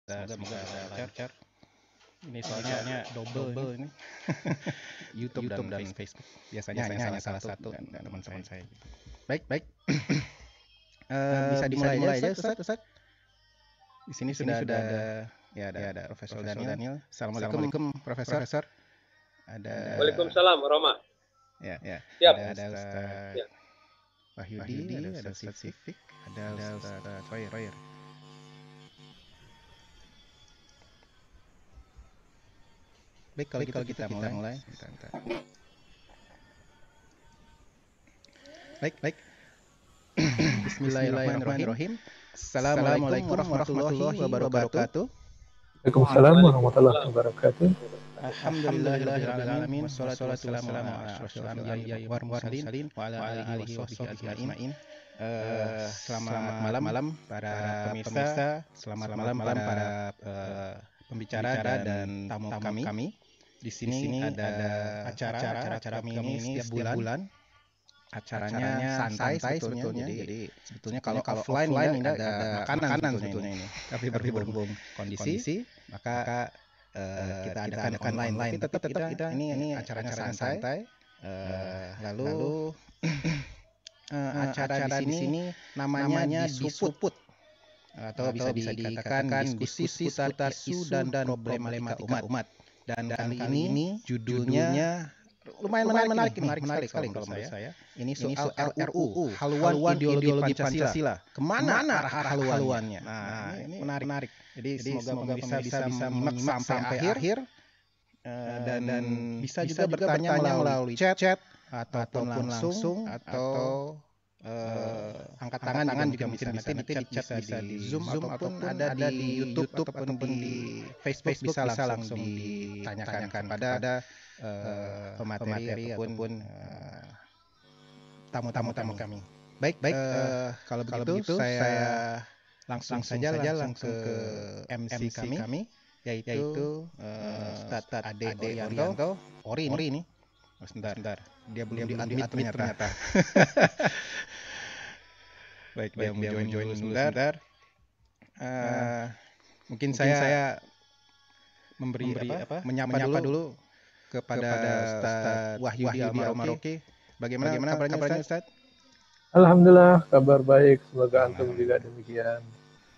Semoga lancar. Ini soalnya double ini. YouTube dan Facebook. Biasanya hanya salah satu dan teman-teman saya. Baik. Bisa dimulai aja Ustaz. Di sini sudah ada Profesor Daniel. Assalamualaikum Profesor. Waalaikumsalam Roma. Ya. Ada Ustaz Wahyudi, ada Ustaz Sifik, ada Ustaz Royer. Baik, kalau kita mulai. Bentar. Baik. Bismillahirrahmanirrahim. Assalamualaikum warahmatullahi wabarakatuh. Waalaikumsalam warahmatullahi wabarakatuh. Alhamdulillahirrahmanirrahim. Wassalatu wassalamu ala asyrofil anbiya'i wal mursalin wa ala alihi washabbihi ajmain. Selamat malam para pemirsa, selamat malam para pembicara dan tamu kami. Di sini ada acara kami ini setiap bulan. Acaranya santai sebetulnya. Jadi sebetulnya kalau offline ini ada makanan sebetulnya ini. Tapi berhubung kondisi maka kita adakan online. Tapi tetap kita ini acaranya santai. Lalu acara di sini namanya disuput atau bisa dikatakan diskusi seputar isu dan problematika umat. Dan kali ini judulnya lumayan menarik sekali kalau menurut saya. Ini soal RUU, haluan ideologi Pancasila. Kemana arah haluannya? Nah, ini menarik. Jadi semoga bisa menyimak sampai akhir dan bisa juga bertanya melalui chat ataupun langsung atau angkat tangan juga bisa nanti di chat bisa di Zoom ataupun ada di YouTube ataupun di Facebook bisa langsung ditanyakan pada pemateri ataupun tamu kami. Baik. Kalau begitu saya langsung saja ke MC kami yaitu Ustaz Ade Orianto. Ori ini. Sebentar. Dia belum di-admit ternyata. Baik, dia mau join sebentar. Mungkin saya menyapa dulu kepada Ustaz Wahyudi Al-Maroki. Bagaimana kabarnya Ustaz? Alhamdulillah, kabar baik. Semoga antum juga demikian.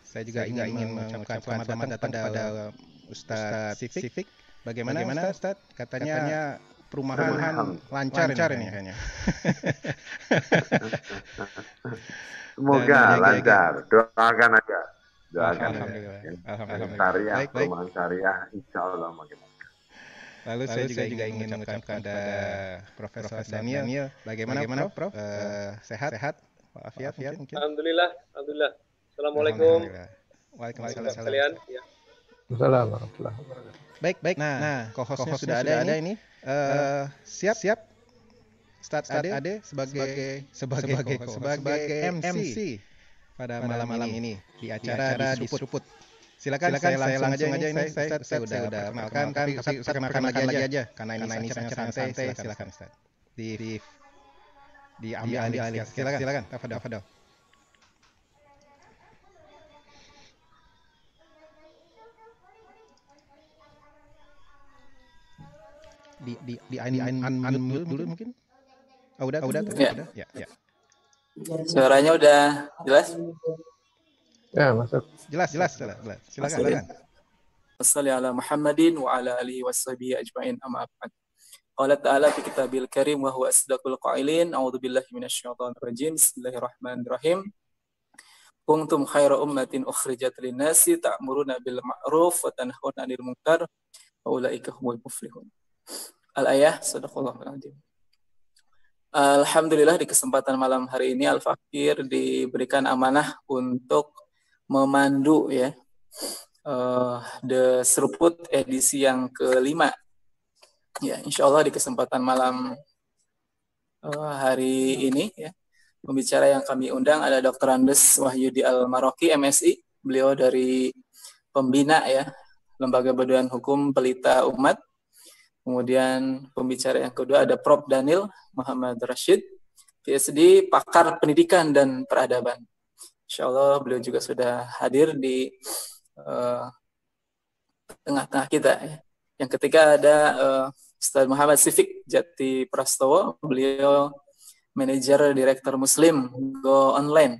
Saya juga ingin mengucapkan selamat datang kepada Ustaz Sifik. Bagaimana Ustaz? Katanya perumahan lancar ini kayaknya. Semoga lancar. Doakan aja. Alhamdulillah. Syariah, perumahan syariah, insya Allah makin. Lalu saya juga ingin mengucapkan kepada Profesor Daniel. Bagaimana Prof? Sehat? Walafiat mungkin? Alhamdulillah. Assalamualaikum. Waalaikumsalam sekalian. Assalamualaikum warahmatullahi wabarakatuh. Baik. Nah, co-hostnya sudah ada ini. Siap. Ustaz Ade sebagai MC pada malam ini di acara Disuput. Silakan saya langsung aja ini. Saya udah perkenalkan, tapi saya kenalkan lagi aja karena ini santai. Silakan Ustaz. Diambil alih. Silakan. Tafadhol. Di unmute dulu mungkin. Udah. Ya. Suaranya udah jelas? Ya, masuk. Jelas. Silakan. Wassalli ala Muhammadin wa ala alihi washabihi ajmain amma ba'd. Qala ta'ala fi kitabil karim wa huwa asdaqul qailin. A'udzu billahi minasyaitonir rajim. Bismillahirrahmanirrahim. Kuntum khaira ummatin ukhrijat lin-nasi ta'muruna bil ma'ruf wa tanhauna 'anil munkar wa ulaika humul muflihun. Al-ayah sadaqallahul azim. Alhamdulillah di kesempatan malam hari ini Al-Fakir diberikan amanah untuk memandu The Seruput edisi yang kelima. Ya, insya Allah di kesempatan malam hari ini pembicara yang kami undang ada Dr. Andes Wahyudi Al-Maroki MSI. Beliau dari pembina Lembaga Bimbingan Hukum Pelita Umat. Kemudian pembicara yang kedua ada Prof. Daniel Muhammad Rashid, PhD, pakar pendidikan dan peradaban. Insya Allah beliau juga sudah hadir di tengah-tengah kita. Ya. Yang ketiga ada Ustaz Muhammad Sifik Jati Prastowo, beliau manajer direktur Muslim Go Online.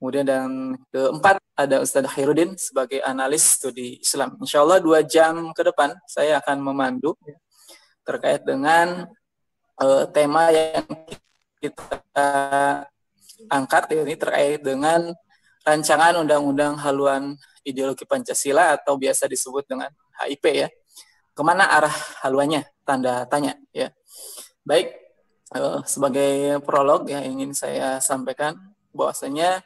Kemudian dan keempat ada Ustaz Khairuddin sebagai analis studi Islam. Insya Allah 2 jam ke depan saya akan memandu terkait dengan tema yang kita angkat ini terkait dengan rancangan undang-undang haluan ideologi Pancasila atau biasa disebut dengan HIP ya. Kemana arah haluannya? Tanda tanya ya. Baik, sebagai prolog yang ingin saya sampaikan bahwasanya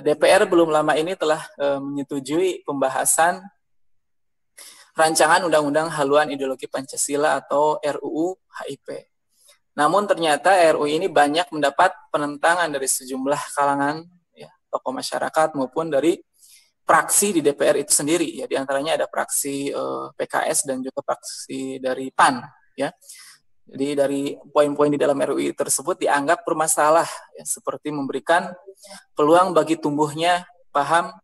DPR belum lama ini telah menyetujui pembahasan rancangan undang-undang haluan ideologi Pancasila atau RUU HIP. Namun ternyata RUU ini banyak mendapat penentangan dari sejumlah kalangan ya, tokoh masyarakat maupun dari fraksi di DPR itu sendiri ya, di antaranya ada fraksi PKS dan juga fraksi dari PAN ya. Jadi dari poin-poin di dalam RUU tersebut dianggap bermasalah ya, seperti memberikan peluang bagi tumbuhnya paham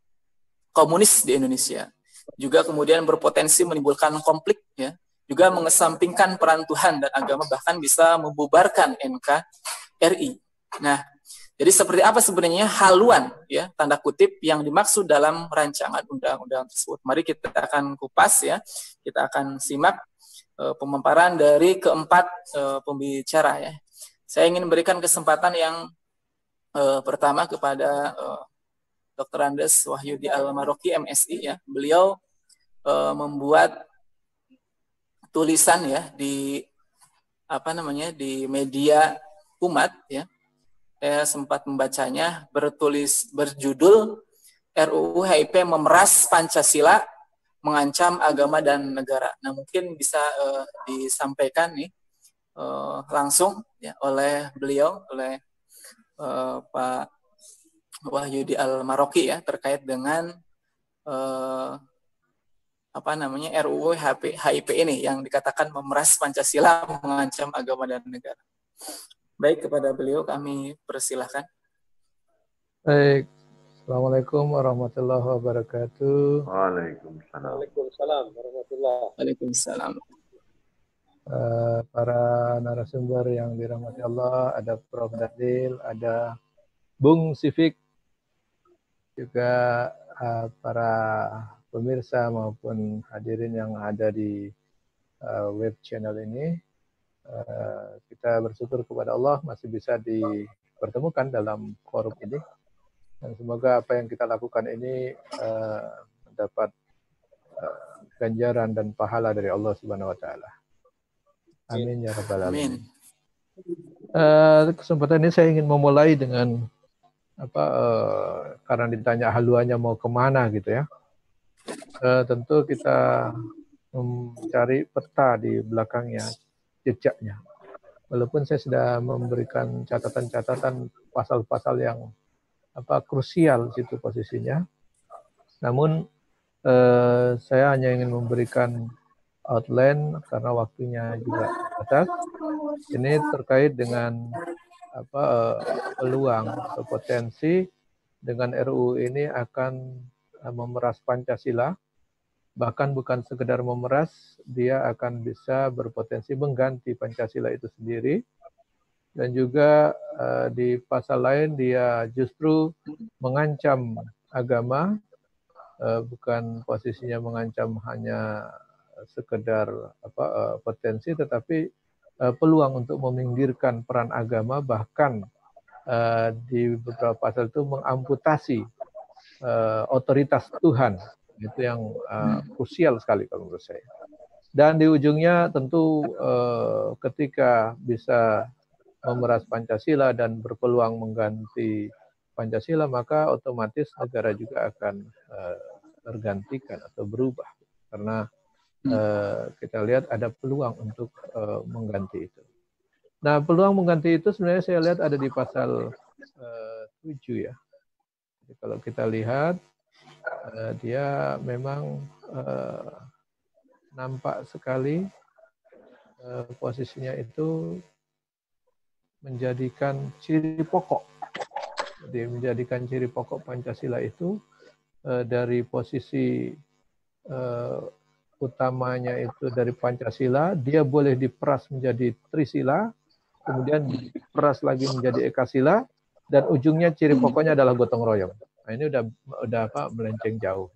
komunis di Indonesia. Juga kemudian berpotensi menimbulkan konflik ya, juga mengesampingkan peran Tuhan dan agama, bahkan bisa membubarkan NKRI. Nah, jadi seperti apa sebenarnya haluan ya, tanda kutip yang dimaksud dalam rancangan undang-undang tersebut. Mari kita akan kupas ya. Kita akan simak pemaparan dari keempat pembicara ya. Saya ingin memberikan kesempatan yang pertama kepada Dr. Andes Wahyudi Al-Maroki MSI ya. Beliau membuat tulisan ya di di media umat ya. Saya sempat membacanya, berjudul RUU HIP memeras Pancasila, mengancam agama dan negara. Nah, mungkin bisa disampaikan nih langsung ya oleh beliau, oleh Pak Wahyudi Al-Maroki ya, terkait dengan RUU HIP ini yang dikatakan memeras Pancasila, mengancam agama dan negara. Baik, kepada beliau kami persilahkan. Baik. Assalamualaikum warahmatullahi wabarakatuh. Waalaikumsalam. Waalaikumsalam warahmatullahi. Waalaikumsalam. Para narasumber yang dirahmati Allah, ada Prof. Dadil, ada Bung Sifik, juga para pemirsa maupun hadirin yang ada di web channel ini. Kita bersyukur kepada Allah masih bisa dipertemukan dalam forum ini, dan semoga apa yang kita lakukan ini mendapat ganjaran dan pahala dari Allah Subhanahu wa taala. Amin ya rabbal alamin. Kesempatan ini saya ingin memulai dengan karena ditanya haluannya mau kemana gitu ya. Tentu kita mencari peta di belakangnya, jejaknya. Walaupun saya sudah memberikan catatan-catatan pasal-pasal yang krusial situ posisinya, namun saya hanya ingin memberikan outline karena waktunya juga terbatas. Ini terkait dengan peluang atau potensi dengan RUU ini akan memeras Pancasila. Bahkan bukan sekedar memeras, dia akan bisa berpotensi mengganti Pancasila itu sendiri. Dan juga di pasal lain dia justru mengancam agama, bukan posisinya mengancam hanya sekedar potensi, tetapi peluang untuk meminggirkan peran agama, bahkan di beberapa pasal itu mengamputasi otoritas Tuhan. Itu yang krusial sekali kalau menurut saya. Dan di ujungnya tentu ketika bisa memeras Pancasila dan berpeluang mengganti Pancasila, maka otomatis negara juga akan tergantikan atau berubah. Karena kita lihat ada peluang untuk mengganti itu. Nah, peluang mengganti itu sebenarnya saya lihat ada di pasal 7 ya. Jadi kalau kita lihat, dia memang nampak sekali posisinya itu menjadikan ciri pokok. Jadi menjadikan ciri pokok Pancasila itu dari posisi utamanya itu dari Pancasila, dia boleh diperas menjadi Trisila, kemudian diperas lagi menjadi Ekasila, dan ujungnya ciri pokoknya adalah gotong royong. Nah, ini udah melenceng jauh.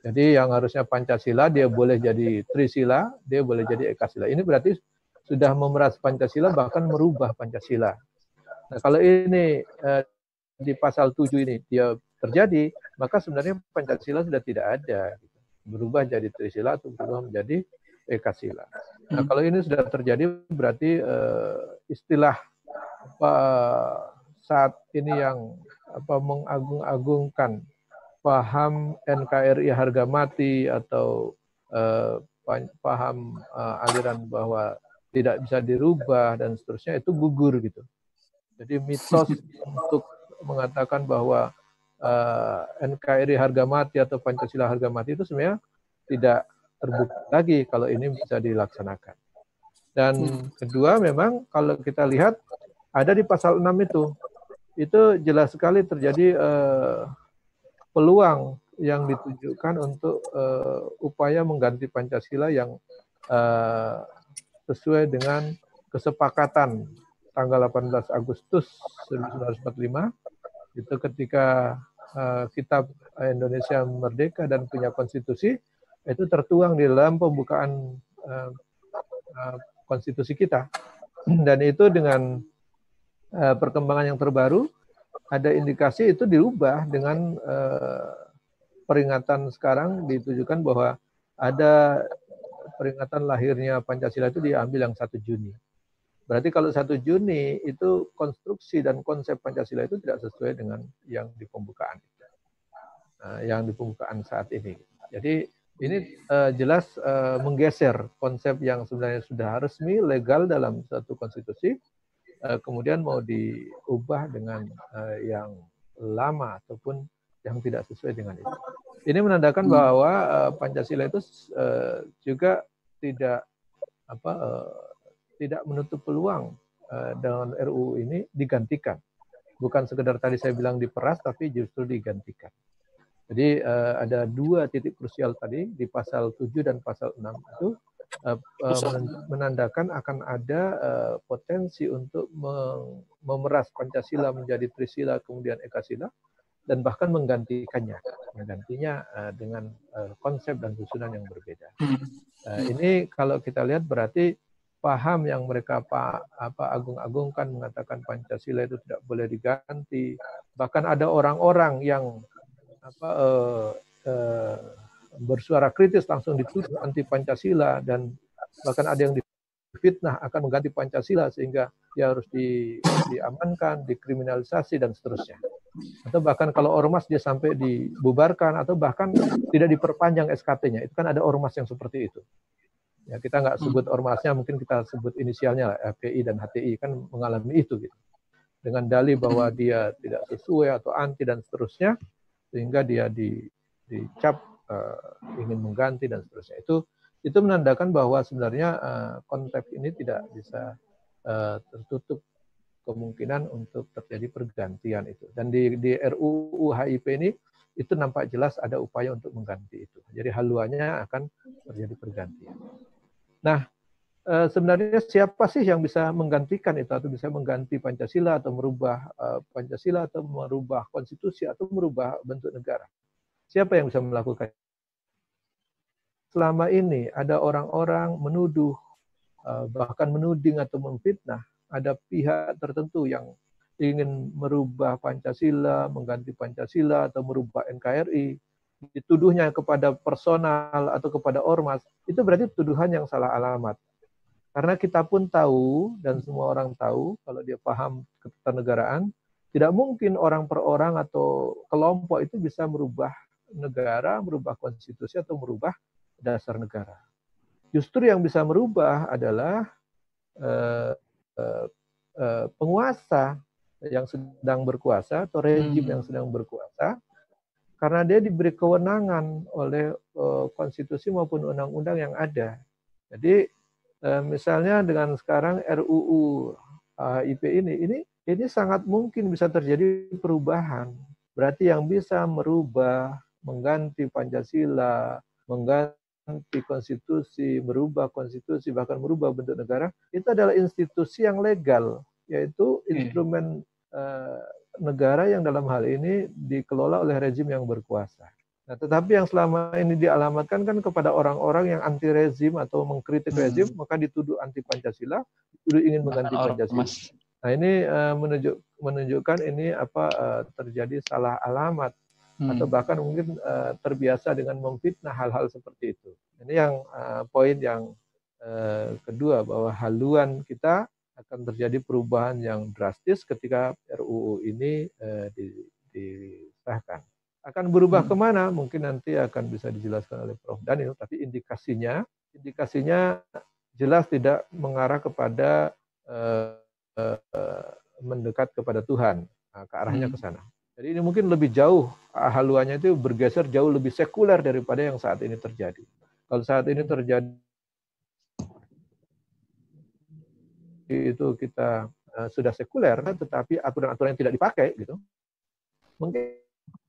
Jadi yang harusnya Pancasila dia boleh jadi Trisila, dia boleh jadi Ekasila. Ini berarti sudah memeras Pancasila, bahkan merubah Pancasila. Nah, kalau ini di pasal 7 ini dia terjadi, maka sebenarnya Pancasila sudah tidak ada. Berubah jadi Trisila atau berubah menjadi Ekasila. Nah, kalau ini sudah terjadi, berarti istilah saat ini yang mengagung-agungkan paham NKRI harga mati atau paham aliran bahwa tidak bisa dirubah dan seterusnya itu gugur gitu. Jadi mitos untuk mengatakan bahwa NKRI harga mati atau Pancasila harga mati itu sebenarnya tidak terbukti lagi kalau ini bisa dilaksanakan. Dan kedua memang kalau kita lihat ada di pasal 6 itu jelas sekali terjadi peluang yang ditujukan untuk upaya mengganti Pancasila yang sesuai dengan kesepakatan tanggal 18 Agustus 1945 itu ketika Kitab Indonesia Merdeka dan punya konstitusi itu tertuang di dalam pembukaan konstitusi kita, dan itu dengan perkembangan yang terbaru ada indikasi itu dirubah dengan peringatan sekarang ditujukan bahwa ada peringatan lahirnya Pancasila itu diambil yang 1 Juni. Berarti kalau 1 Juni itu konstruksi dan konsep Pancasila itu tidak sesuai dengan yang di pembukaan. Yang di pembukaan saat ini. Jadi ini jelas menggeser konsep yang sebenarnya sudah resmi, legal dalam satu konstitusi, kemudian mau diubah dengan yang lama ataupun yang tidak sesuai dengan itu. Ini menandakan bahwa Pancasila itu juga tidak menutup peluang dengan RUU ini digantikan. Bukan sekedar tadi saya bilang diperas, tapi justru digantikan. Jadi ada 2 titik krusial tadi di pasal 7 dan pasal 6 itu menandakan akan ada potensi untuk memeras Pancasila menjadi Trisila kemudian Ekasila dan bahkan menggantinya dengan konsep dan susunan yang berbeda. Ini kalau kita lihat berarti paham yang mereka agung-agungkan mengatakan Pancasila itu tidak boleh diganti, bahkan ada orang-orang yang bersuara kritis langsung dituduh anti Pancasila dan bahkan ada yang difitnah akan mengganti Pancasila sehingga dia harus diamankan, dikriminalisasi dan seterusnya. Atau bahkan kalau ormas dia sampai dibubarkan atau bahkan tidak diperpanjang SKT-nya. Itu kan ada ormas yang seperti itu. Ya, kita nggak sebut ormasnya, mungkin kita sebut inisialnya lah, FPI dan HTI kan mengalami itu gitu. Dengan dalih bahwa dia tidak sesuai atau anti dan seterusnya, sehingga dia dicap ingin mengganti dan seterusnya. Itu menandakan bahwa sebenarnya konteks ini tidak bisa tertutup kemungkinan untuk terjadi pergantian itu. Dan di RUU HIP ini itu nampak jelas ada upaya untuk mengganti itu. Jadi haluannya akan terjadi pergantian. Nah, sebenarnya siapa sih yang bisa menggantikan itu atau bisa mengganti Pancasila atau merubah Pancasila atau merubah konstitusi atau merubah bentuk negara? Siapa yang bisa melakukan? Selama ini ada orang-orang menuduh, bahkan menuding atau memfitnah, ada pihak tertentu yang ingin merubah Pancasila, mengganti Pancasila atau merubah NKRI, dituduhnya kepada personal atau kepada ormas, itu berarti tuduhan yang salah alamat. Karena kita pun tahu, dan semua orang tahu, kalau dia paham ketatanegaraan, tidak mungkin orang per orang atau kelompok itu bisa merubah negara, merubah konstitusi, atau merubah dasar negara. Justru yang bisa merubah adalah penguasa yang sedang berkuasa, atau rejim yang sedang berkuasa, karena dia diberi kewenangan oleh konstitusi maupun undang-undang yang ada. Jadi, misalnya dengan sekarang RUU HIP ini sangat mungkin bisa terjadi perubahan. Berarti yang bisa merubah mengganti Pancasila, mengganti konstitusi, merubah konstitusi, bahkan merubah bentuk negara, itu adalah institusi yang legal, yaitu instrumen negara yang dalam hal ini dikelola oleh rezim yang berkuasa. Nah, tetapi yang selama ini dialamatkan kan kepada orang-orang yang anti rezim atau mengkritik rezim, maka dituduh anti Pancasila, dituduh ingin mengganti Pancasila. Nah, ini menunjukkan ini terjadi salah alamat atau bahkan mungkin terbiasa dengan memfitnah hal-hal seperti itu. Ini yang poin yang kedua, bahwa haluan kita akan terjadi perubahan yang drastis ketika RUU ini disahkan. Akan berubah kemana? Mungkin nanti akan bisa dijelaskan oleh Prof. Daniel, tapi indikasinya jelas tidak mengarah kepada mendekat kepada Tuhan. Nah, ke arahnya ke sana. Jadi ini mungkin lebih jauh, haluannya itu bergeser jauh lebih sekuler daripada yang saat ini terjadi. Kalau saat ini terjadi itu kita sudah sekuler, tetapi aturan-aturan yang tidak dipakai, gitu. Mungkin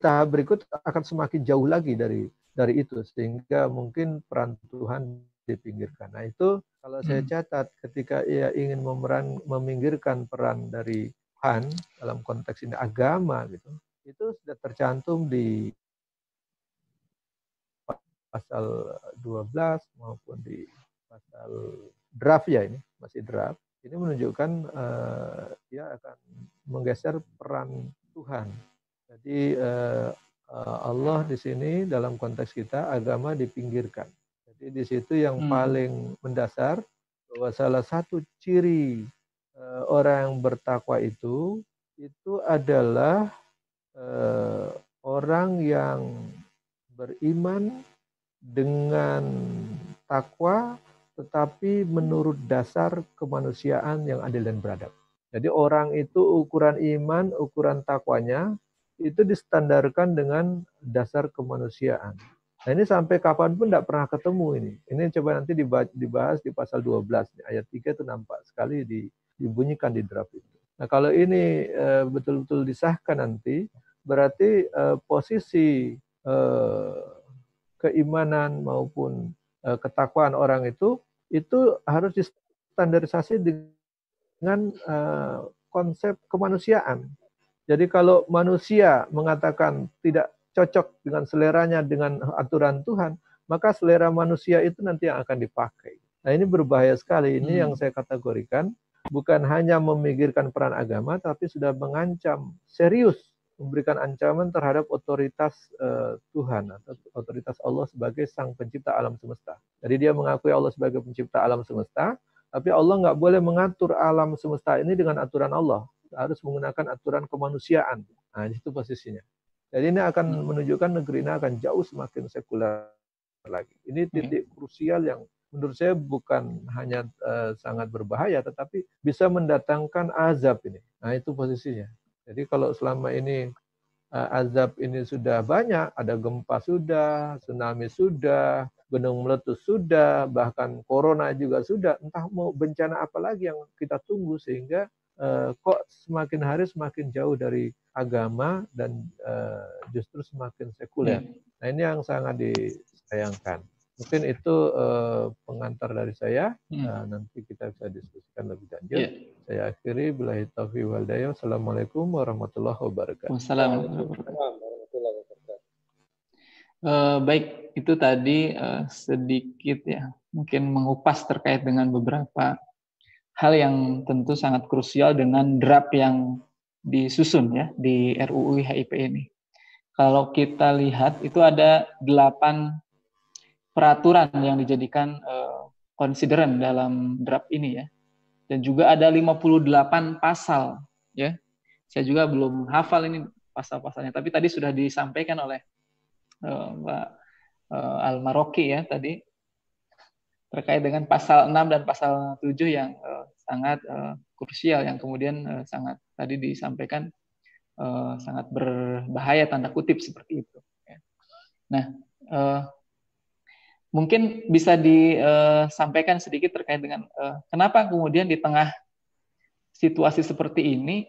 tahap berikut akan semakin jauh lagi dari itu, sehingga mungkin peran Tuhan dipinggirkan. Nah, itu kalau saya catat, ketika ia ingin meminggirkan peran dari Tuhan dalam konteks ini agama, gitu, itu sudah tercantum di pasal 12 maupun di pasal draft, ya, ini masih draft. Ini menunjukkan dia akan menggeser peran Tuhan. Jadi Allah di sini dalam konteks kita agama dipinggirkan. Jadi di situ yang paling mendasar bahwa salah satu ciri orang yang bertakwa itu adalah orang yang beriman dengan takwa, tetapi menurut dasar kemanusiaan yang adil dan beradab. Jadi orang itu ukuran iman, ukuran takwanya itu distandarkan dengan dasar kemanusiaan. Nah, ini sampai kapanpun tidak pernah ketemu ini. Ini coba nanti dibahas di pasal 12, ayat 3 itu nampak sekali dibunyikan di draft itu. Nah, kalau ini betul-betul disahkan nanti, berarti posisi keimanan maupun ketakwaan orang itu harus distandarisasi dengan konsep kemanusiaan. Jadi kalau manusia mengatakan tidak cocok dengan seleranya dengan aturan Tuhan, maka selera manusia itu nanti yang akan dipakai. Nah, ini berbahaya sekali. Ini yang saya kategorikan bukan hanya memikirkan peran agama, tapi sudah mengancam serius, memberikan ancaman terhadap otoritas Tuhan atau otoritas Allah sebagai sang pencipta alam semesta. Jadi dia mengakui Allah sebagai pencipta alam semesta, tapi Allah nggak boleh mengatur alam semesta ini dengan aturan Allah. Harus menggunakan aturan kemanusiaan. Nah, itu posisinya. Jadi ini akan menunjukkan negeri ini akan jauh semakin sekuler lagi. Ini titik krusial yang menurut saya bukan hanya sangat berbahaya, tetapi bisa mendatangkan azab ini. Nah, itu posisinya. Jadi kalau selama ini azab ini sudah banyak, ada gempa sudah, tsunami sudah, gunung meletus sudah, bahkan corona juga sudah, entah mau bencana apa lagi yang kita tunggu, sehingga kok semakin hari semakin jauh dari agama dan justru semakin sekuler. Nah, ini yang sangat disayangkan. Mungkin itu pengantar dari saya. Nanti kita bisa diskusikan lebih lanjut. Saya akhiri, billahi taufiq wal hidayah. Assalamualaikum warahmatullahi wabarakatuh. Wassalamualaikum warahmatullahi wabarakatuh. Baik, itu tadi sedikit ya, mungkin mengupas terkait dengan beberapa hal yang tentu sangat krusial dengan draft yang disusun ya di RUU HIP ini. Kalau kita lihat itu ada 8 peraturan yang dijadikan konsideran dalam draft ini ya. Dan juga ada 58 pasal ya. Saya juga belum hafal ini pasal-pasalnya, tapi tadi sudah disampaikan oleh Mbak Al-Maroki ya tadi terkait dengan pasal 6 dan pasal 7 yang sangat krusial, yang kemudian sangat tadi disampaikan sangat berbahaya tanda kutip seperti itu. Nah, mungkin bisa disampaikan sedikit terkait dengan kenapa kemudian di tengah situasi seperti ini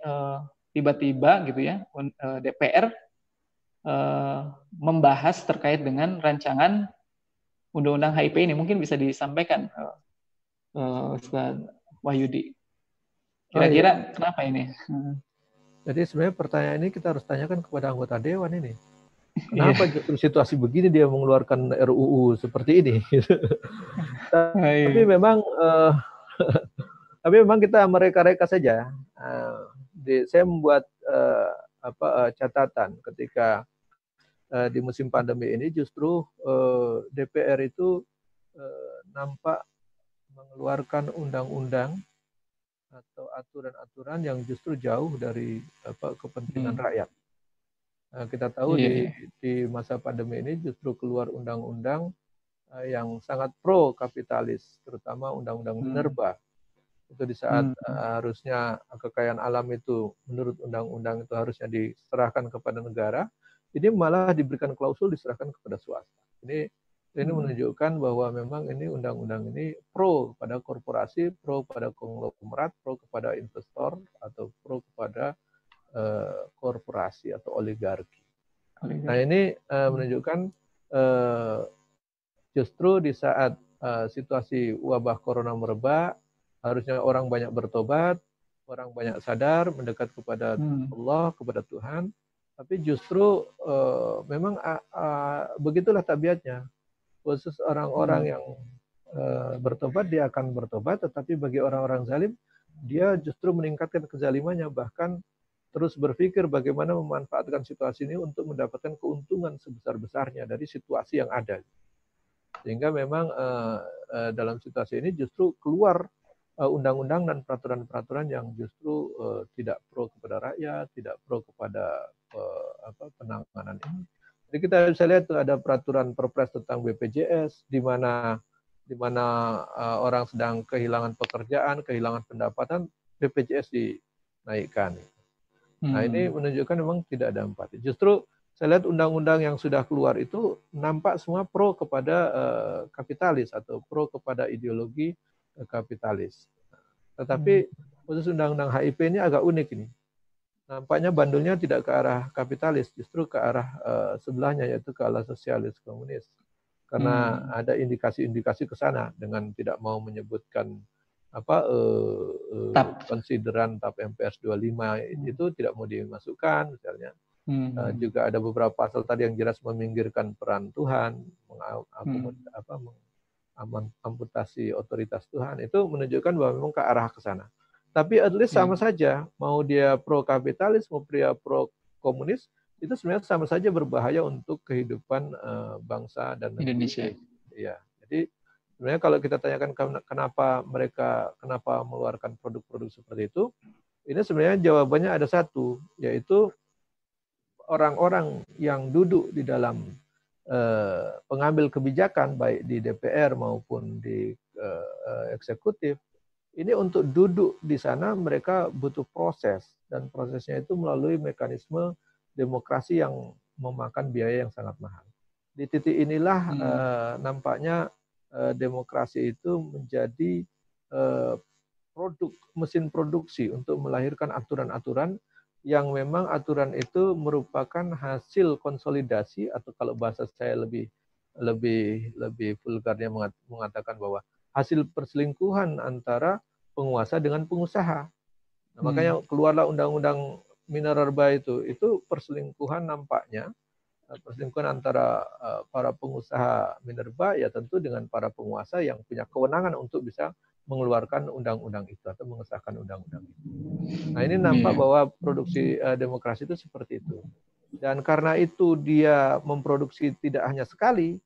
tiba-tiba gitu ya DPR membahas terkait dengan rancangan undang-undang HIP ini. Mungkin bisa disampaikan Ustaz Wahyudi. Kira-kira kenapa ini? Jadi sebenarnya pertanyaan ini kita harus tanyakan kepada anggota Dewan ini. Kenapa justru situasi begini dia mengeluarkan RUU seperti ini? Tapi memang kita mereka-reka saja. Saya membuat catatan ketika di musim pandemi ini justru DPR itu nampak mengeluarkan undang-undang atau aturan-aturan yang justru jauh dari kepentingan rakyat. Kita tahu di masa pandemi ini justru keluar undang-undang yang sangat pro kapitalis, terutama undang-undang minerba. Itu di saat harusnya kekayaan alam itu menurut undang-undang itu harusnya diserahkan kepada negara, ini malah diberikan klausul diserahkan kepada swasta. Ini menunjukkan bahwa memang ini undang-undang ini pro pada korporasi, pro pada konglomerat, pro kepada investor, atau pro kepada korporasi atau oligarki. Nah ini menunjukkan justru di saat situasi wabah corona merebak, harusnya orang banyak bertobat, orang banyak sadar, mendekat kepada Allah, kepada Tuhan, tapi justru memang begitulah tabiatnya. Khusus orang-orang yang bertobat, dia akan bertobat, tetapi bagi orang-orang zalim, dia justru meningkatkan kezalimannya, bahkan terus berpikir bagaimana memanfaatkan situasi ini untuk mendapatkan keuntungan sebesar-besarnya dari situasi yang ada. Sehingga memang dalam situasi ini justru keluar undang-undang dan peraturan-peraturan yang justru tidak pro kepada rakyat, tidak pro kepada penanganan ini. Jadi kita bisa lihat tuh ada peraturan Perpres tentang BPJS di mana orang sedang kehilangan pekerjaan, kehilangan pendapatan, BPJS dinaikkan. Nah ini menunjukkan memang tidak ada empati. Justru saya lihat undang-undang yang sudah keluar itu nampak semua pro kepada kapitalis atau pro kepada ideologi kapitalis. Tetapi khusus undang-undang HIP ini agak unik ini. Nampaknya bandulnya tidak ke arah kapitalis, justru ke arah sebelahnya, yaitu ke arah sosialis komunis. Karena ada indikasi-indikasi ke sana dengan tidak mau menyebutkan konsideran TAP MPRS 25 itu tidak mau dimasukkan misalnya. Juga ada beberapa pasal tadi yang jelas meminggirkan peran Tuhan, mengamputasi otoritas Tuhan, itu menunjukkan bahwa memang ke arah ke sana. Tapi at least sama saja, mau dia pro kapitalis, mau dia pro komunis, itu sebenarnya sama saja berbahaya untuk kehidupan bangsa dan Indonesia. Ya, jadi sebenarnya kalau kita tanyakan kenapa mereka mengeluarkan produk-produk seperti itu, ini sebenarnya jawabannya ada satu, yaitu orang-orang yang duduk di dalam pengambil kebijakan baik di DPR maupun di eksekutif. Ini untuk duduk di sana mereka butuh proses, dan prosesnya itu melalui mekanisme demokrasi yang memakan biaya yang sangat mahal. Di titik inilah nampaknya demokrasi itu menjadi mesin produksi untuk melahirkan aturan-aturan yang memang aturan itu merupakan hasil konsolidasi, atau kalau bahasa saya lebih vulgarnya mengatakan bahwa hasil perselingkuhan antara penguasa dengan pengusaha. Nah, makanya keluarlah undang-undang minerba itu perselingkuhan nampaknya, perselingkuhan antara para pengusaha minerba ya tentu dengan para penguasa yang punya kewenangan untuk bisa mengeluarkan undang-undang itu atau mengesahkan undang-undang itu. Nah ini nampak bahwa produksi demokrasi itu seperti itu. Dan karena itu dia memproduksi tidak hanya sekali,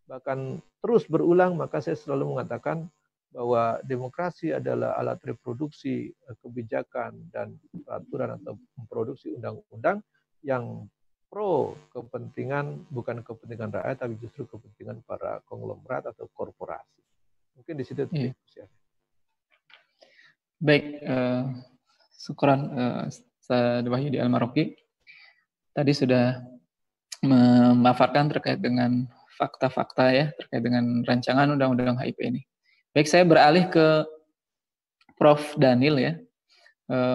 bahkan terus berulang, maka saya selalu mengatakan bahwa demokrasi adalah alat reproduksi kebijakan dan peraturan atau memproduksi undang-undang yang pro kepentingan, bukan kepentingan rakyat, tapi justru kepentingan para konglomerat atau korporasi. Mungkin di situ diskusi. Baik, syukran Ustaz Wahyudi Al-Maroki. Tadi sudah memaparkan terkait dengan fakta-fakta ya, terkait dengan rancangan undang-undang HIP ini. Baik, saya beralih ke Prof. Daniel ya.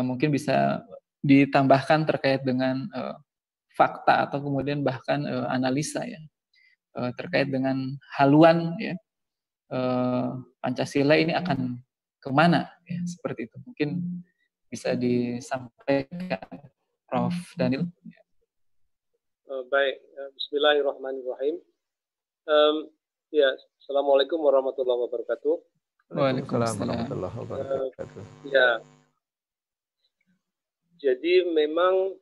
Mungkin bisa ditambahkan terkait dengan fakta atau kemudian bahkan analisa ya terkait dengan haluan ya Pancasila ini akan kemana ya, seperti itu. Mungkin bisa disampaikan Prof. Daniel. Baik, bismillahirrahmanirrahim. Ya, assalamualaikum warahmatullahi wabarakatuh. Waalaikumsalam warahmatullahi wabarakatuh. Ya, jadi memang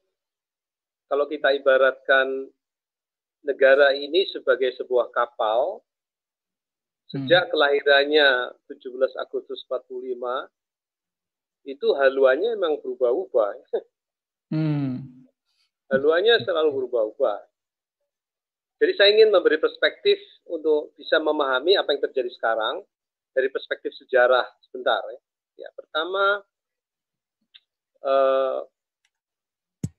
kalau kita ibaratkan negara ini sebagai sebuah kapal, sejak kelahirannya 17 Agustus 45, itu haluannya memang berubah-ubah. Haluannya selalu berubah-ubah. Jadi saya ingin memberi perspektif untuk bisa memahami apa yang terjadi sekarang dari perspektif sejarah sebentar. Ya, pertama,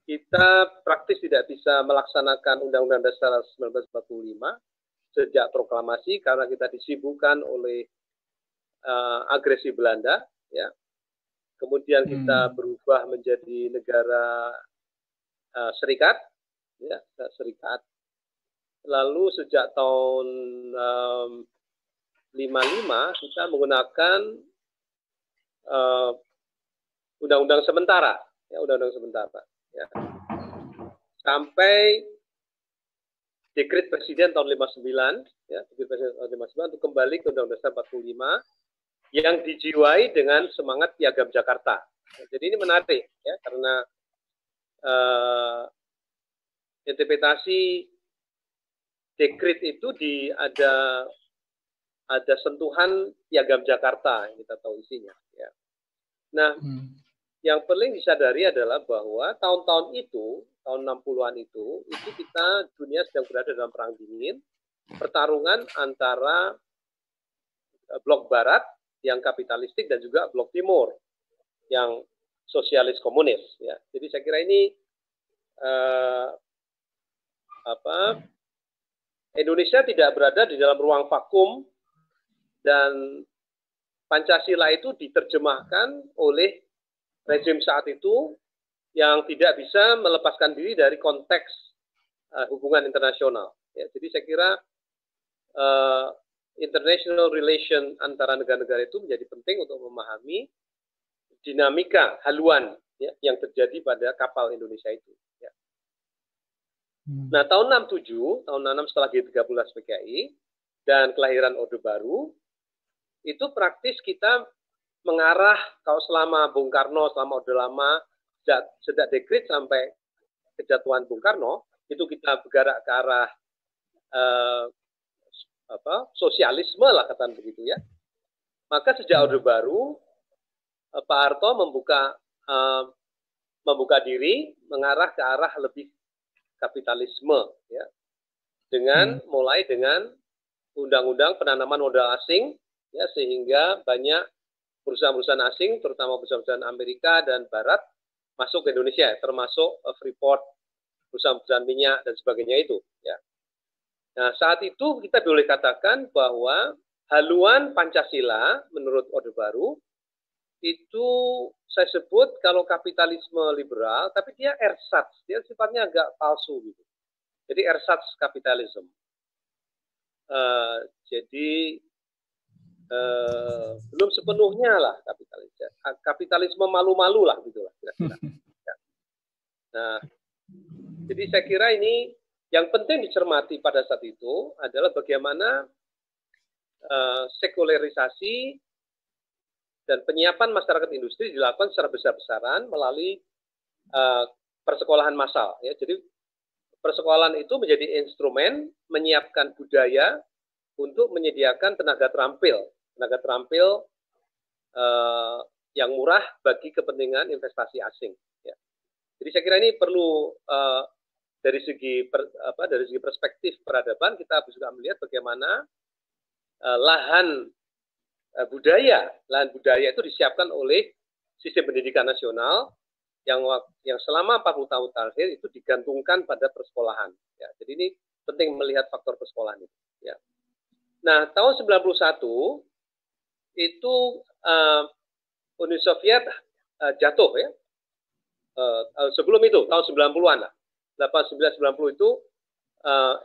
kita praktis tidak bisa melaksanakan Undang-Undang Dasar 1945 sejak proklamasi karena kita disibukkan oleh agresi Belanda. Ya. Kemudian kita berubah menjadi negara serikat, ya, serikat. Lalu sejak tahun 55 kita menggunakan undang-undang sementara, ya, undang-undang sementara, ya. Sampai dekret presiden tahun 59, ya, dekret presiden tahun 59 untuk kembali ke Undang-Undang Dasar 45 yang dijiwai dengan semangat Piagam Jakarta. Jadi ini menarik, ya, karena interpretasi dekret itu ada sentuhan Piagam Jakarta yang kita tahu isinya. Ya. Nah, yang paling disadari adalah bahwa tahun-tahun itu, tahun 60-an itu kita dunia sedang berada dalam perang dingin, pertarungan antara blok barat yang kapitalistik dan juga blok timur yang sosialis komunis. Ya. Jadi saya kira ini Indonesia tidak berada di dalam ruang vakum dan Pancasila itu diterjemahkan oleh rezim saat itu yang tidak bisa melepaskan diri dari konteks hubungan internasional. Ya, jadi saya kira international relation antara negara-negara itu menjadi penting untuk memahami dinamika haluan, ya, yang terjadi pada kapal Indonesia itu. Ya. Nah, tahun 67, tahun 66 setelah G13 PKI dan kelahiran Orde Baru, itu praktis kita mengarah, kalau selama Bung Karno, selama Orde Lama, sejak dekret sampai kejatuhan Bung Karno, itu kita bergerak ke arah sosialisme lah, katakan begitu ya. Maka sejak Orde Baru, Pak Harto membuka diri mengarah ke arah lebih kapitalisme, ya, dengan mulai dengan undang-undang penanaman modal asing, ya, sehingga banyak perusahaan-perusahaan asing, terutama perusahaan-perusahaan Amerika dan Barat, masuk ke Indonesia, termasuk Freeport, perusahaan-perusahaan minyak dan sebagainya itu. Ya. Nah, saat itu kita boleh katakan bahwa haluan Pancasila menurut Orde Baru itu saya sebut kalau kapitalisme liberal, tapi dia ersatz, dia sifatnya agak palsu gitu. Jadi ersatz kapitalisme. Jadi belum sepenuhnya lah kapitalisme malu-malu lah gitulah kira-kira. Nah, jadi saya kira ini yang penting dicermati pada saat itu adalah bagaimana sekularisasi dan penyiapan masyarakat industri dilakukan secara besar-besaran melalui persekolahan massal. Ya. Jadi persekolahan itu menjadi instrumen menyiapkan budaya untuk menyediakan tenaga terampil yang murah bagi kepentingan investasi asing. Ya. Jadi saya kira ini perlu dari segi perspektif peradaban kita juga melihat bagaimana lahan budaya itu disiapkan oleh sistem pendidikan nasional yang selama 40 tahun terakhir itu digantungkan pada persekolahan. Ya, jadi ini penting melihat faktor persekolahan itu. Ya. Nah, tahun 91 itu Uni Soviet jatuh ya. Sebelum itu tahun 90-an lah. 8990 itu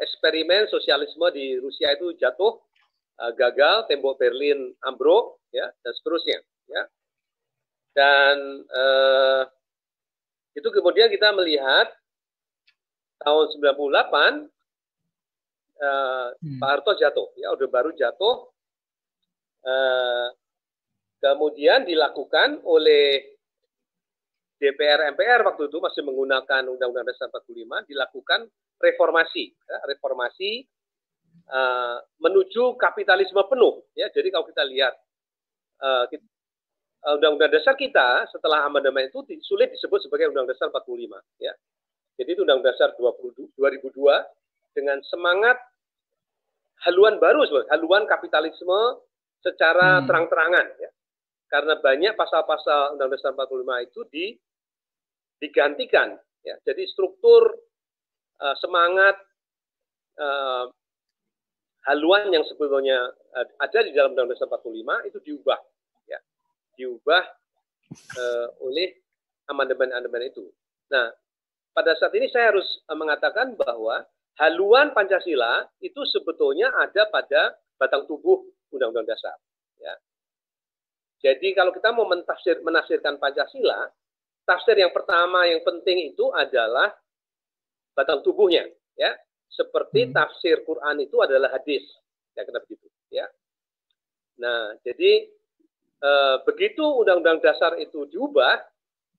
eksperimen sosialisme di Rusia itu jatuh, gagal, tembok Berlin ambruk, ya, dan seterusnya, ya. Dan itu kemudian kita melihat tahun 98 Pak Harto jatuh, ya, Orde Baru jatuh, kemudian dilakukan oleh DPR MPR waktu itu masih menggunakan Undang-Undang Dasar 45, dilakukan reformasi, ya, reformasi menuju kapitalisme penuh, ya. Jadi kalau kita lihat Undang-Undang Dasar kita setelah amandemen itu sulit disebut sebagai Undang-Undang Dasar 45, ya. Jadi itu Undang-Undang Dasar 2002 dengan semangat haluan baru, haluan kapitalisme secara terang-terangan, ya. Karena banyak pasal-pasal Undang-Undang Dasar 45 itu digantikan, ya. Jadi struktur semangat haluan yang sebetulnya ada di dalam Undang-Undang Dasar 45 itu diubah, ya. Diubah oleh amandemen-amandemen itu. Nah, pada saat ini saya harus mengatakan bahwa haluan Pancasila itu sebetulnya ada pada batang tubuh Undang-Undang Dasar, ya. Jadi kalau kita mau menafsirkan Pancasila, tafsir yang pertama yang penting itu adalah batang tubuhnya, ya. Seperti tafsir Quran itu adalah hadis, ya, kena begitu, ya. Nah, jadi begitu Undang-Undang Dasar itu diubah,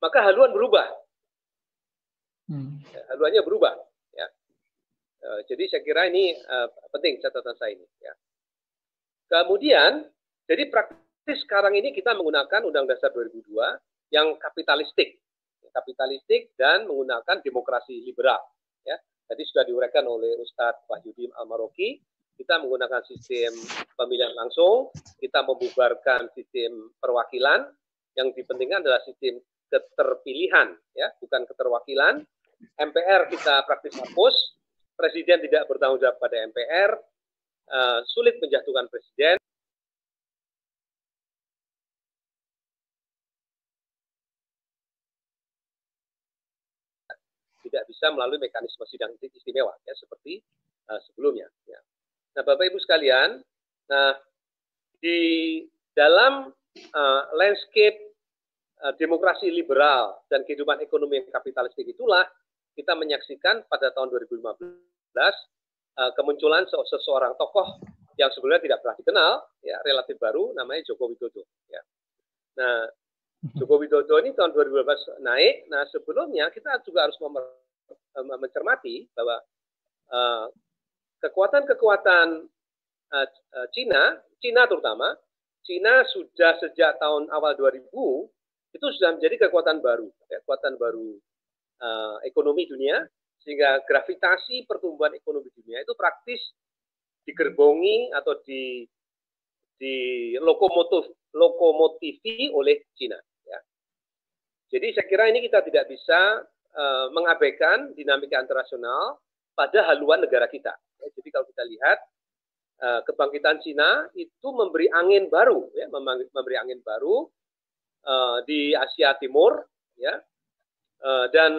maka haluan berubah, ya, haluannya berubah, ya. Jadi saya kira ini penting catatan saya ini, ya. Kemudian, jadi praktis sekarang ini kita menggunakan Undang-Undang Dasar 2002 yang kapitalistik dan menggunakan demokrasi liberal, ya. Tadi sudah diuraikan oleh Ustadz Wahyudin Al-Maroki, kita menggunakan sistem pemilihan langsung, kita membubarkan sistem perwakilan, yang dipentingkan adalah sistem keterpilihan, ya, bukan keterwakilan. MPR kita praktis hapus, presiden tidak bertanggung jawab pada MPR, sulit menjatuhkan presiden. Tidak bisa melalui mekanisme sidang istimewa, ya, seperti sebelumnya, ya. Nah, Bapak Ibu sekalian, nah, di dalam landscape demokrasi liberal dan kehidupan ekonomi yang kapitalistik itulah kita menyaksikan pada tahun 2015 kemunculan seseorang tokoh yang sebelumnya tidak pernah dikenal, ya, relatif baru, namanya Joko Widodo, ya. Nah, Joko Widodo ini tahun 2015 naik. Nah, sebelumnya kita juga harus mencermati bahwa kekuatan-kekuatan Cina terutama, Cina sudah sejak tahun awal 2000 itu sudah menjadi kekuatan baru, ya, kekuatan baru ekonomi dunia, sehingga gravitasi pertumbuhan ekonomi dunia itu praktis digerbongi atau lokomotifi oleh Cina, ya. Jadi saya kira ini kita tidak bisa mengabaikan dinamika internasional pada haluan negara kita, ya. Jadi kalau kita lihat kebangkitan Cina itu memberi angin baru, ya, memberi angin baru di Asia Timur, ya, dan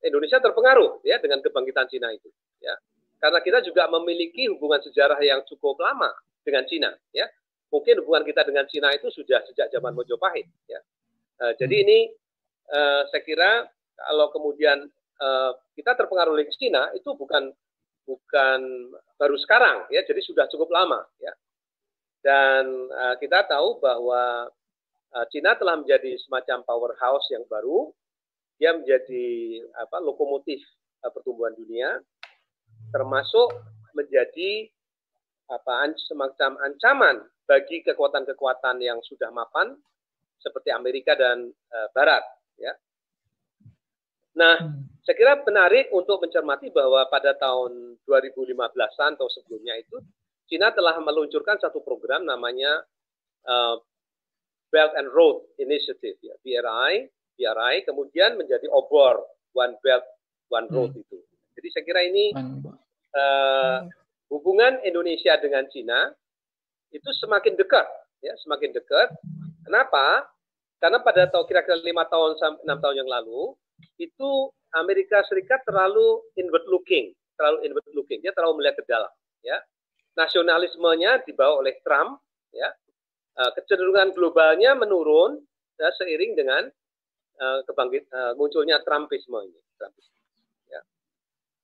Indonesia terpengaruh, ya, dengan kebangkitan Cina itu, ya. Karena kita juga memiliki hubungan sejarah yang cukup lama dengan Cina, ya. Mungkin hubungan kita dengan Cina itu sudah sejak zaman Mojopahit, ya. Jadi ini saya kira kalau kemudian kita terpengaruh oleh Cina itu bukan baru sekarang, ya. Jadi sudah cukup lama, ya. Dan kita tahu bahwa Cina telah menjadi semacam powerhouse yang baru. Dia menjadi lokomotif pertumbuhan dunia, termasuk menjadi semacam ancaman bagi kekuatan-kekuatan yang sudah mapan seperti Amerika dan Barat, ya. Nah, saya kira menarik untuk mencermati bahwa pada tahun 2015-an atau sebelumnya itu Cina telah meluncurkan satu program namanya Belt and Road Initiative, ya, BRI, kemudian menjadi obor One Belt One Road itu. Jadi saya kira ini hubungan Indonesia dengan Cina itu semakin dekat, ya, semakin dekat. Kenapa? Karena pada kira-kira 5 tahun sampai 6 tahun yang lalu itu Amerika Serikat terlalu inward looking, dia terlalu melihat ke dalam, ya. Nasionalismenya dibawa oleh Trump, ya. Kecenderungan globalnya menurun, ya, seiring dengan munculnya Trumpisme ini. Ya.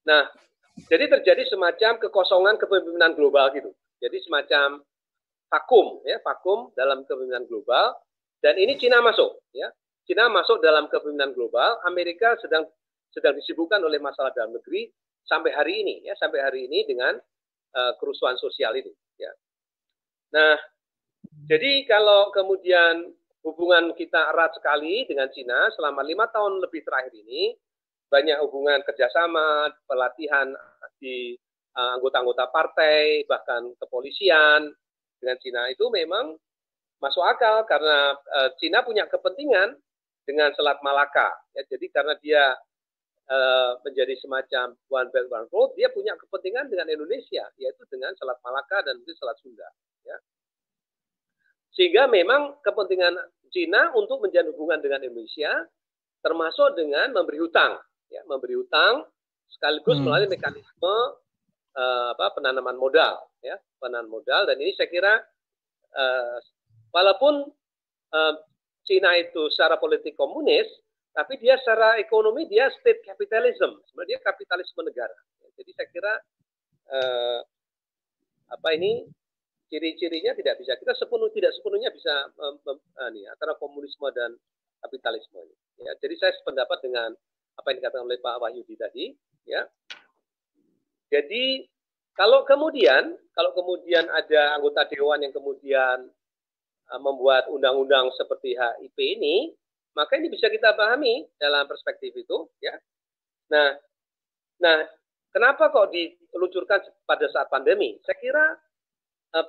Nah, jadi terjadi semacam kekosongan kepemimpinan global gitu. Jadi semacam vakum, ya, vakum dalam kepemimpinan global. Dan ini Cina masuk, ya. Cina masuk dalam kepemimpinan global. Amerika sedang disibukkan oleh masalah dalam negeri sampai hari ini, ya, dengan kerusuhan sosial ini. Ya. Nah, jadi kalau kemudian hubungan kita erat sekali dengan Cina selama 5 tahun lebih terakhir ini, banyak hubungan kerjasama, pelatihan di anggota-anggota partai, bahkan kepolisian dengan Cina itu memang masuk akal karena Cina punya kepentingan dengan Selat Malaka. Ya, jadi karena dia menjadi semacam One Belt One Road, dia punya kepentingan dengan Indonesia, yaitu dengan Selat Malaka dan Selat Sunda. Ya. Sehingga memang kepentingan Cina untuk menjalin hubungan dengan Indonesia, termasuk dengan memberi hutang, ya, memberi hutang sekaligus melalui mekanisme penanaman modal, ya, penanaman modal. Dan ini saya kira walaupun Cina itu secara politik komunis, tapi dia secara ekonomi dia state capitalism, sebenarnya dia kapitalisme negara. Jadi saya kira ciri-cirinya tidak bisa kita tidak sepenuhnya bisa antara komunisme dan kapitalisme ini. Ya, jadi saya sependapat dengan apa yang dikatakan oleh Pak Wahyudi tadi. Ya. Jadi kalau kemudian ada anggota dewan yang kemudian membuat undang-undang seperti HIP ini, maka ini bisa kita pahami dalam perspektif itu. Ya. Nah, kenapa kok diluncurkan pada saat pandemi? Saya kira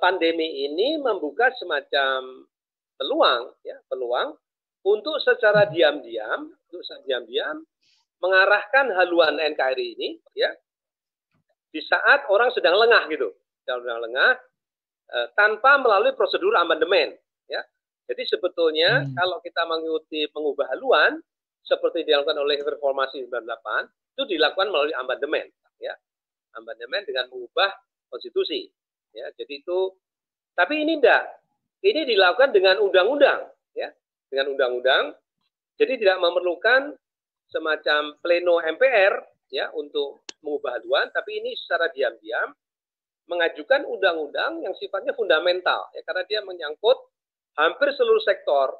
pandemi ini membuka semacam peluang untuk secara diam-diam mengarahkan haluan NKRI ini, ya, di saat orang sedang lengah gitu, tanpa melalui prosedur amandemen, ya. Jadi sebetulnya kalau kita mengubah haluan seperti dilakukan oleh Reformasi 98 itu dilakukan melalui amandemen, ya, amandemen dengan mengubah konstitusi. Ya, jadi itu, tapi ini enggak. Ini dilakukan dengan undang-undang, ya, dengan undang-undang. Jadi tidak memerlukan semacam pleno MPR, ya, untuk mengubah haluan, tapi ini secara diam-diam mengajukan undang-undang yang sifatnya fundamental, ya, karena dia menyangkut hampir seluruh sektor,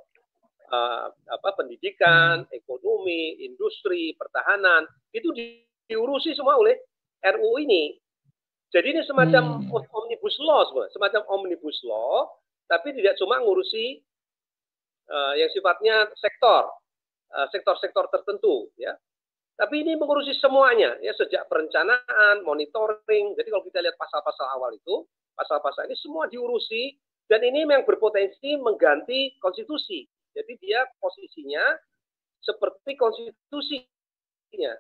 pendidikan, ekonomi, industri, pertahanan, itu diurusi semua oleh RUU ini. Jadi ini semacam omnibus law, semacam omnibus law, tapi tidak cuma ngurusi yang sifatnya sektor tertentu, ya. Tapi ini mengurusi semuanya, ya, sejak perencanaan, monitoring. Jadi kalau kita lihat pasal-pasal awal itu, pasal-pasal ini semua diurusi, dan ini memang berpotensi mengganti konstitusi. Jadi dia posisinya seperti konstitusinya.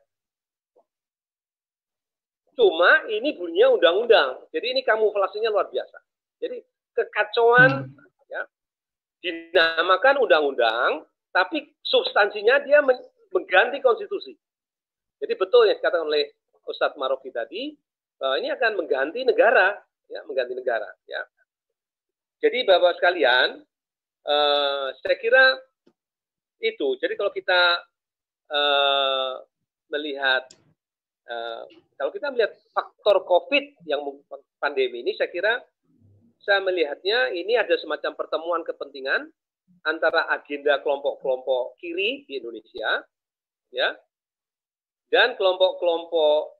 Cuma ini bunyinya undang-undang. Jadi ini kamuflasenya luar biasa. Jadi kekacauan, ya, dinamakan undang-undang, tapi substansinya dia mengganti konstitusi. Jadi betul yang dikatakan oleh Ustadz Maroki tadi, bahwa ini akan mengganti negara, ya, mengganti negara. Ya. Jadi Bapak sekalian, saya kira itu. Jadi kalau kita melihat faktor COVID yang pandemi ini, saya melihatnya ini ada semacam pertemuan kepentingan antara agenda kelompok-kelompok kiri di Indonesia, ya, dan kelompok-kelompok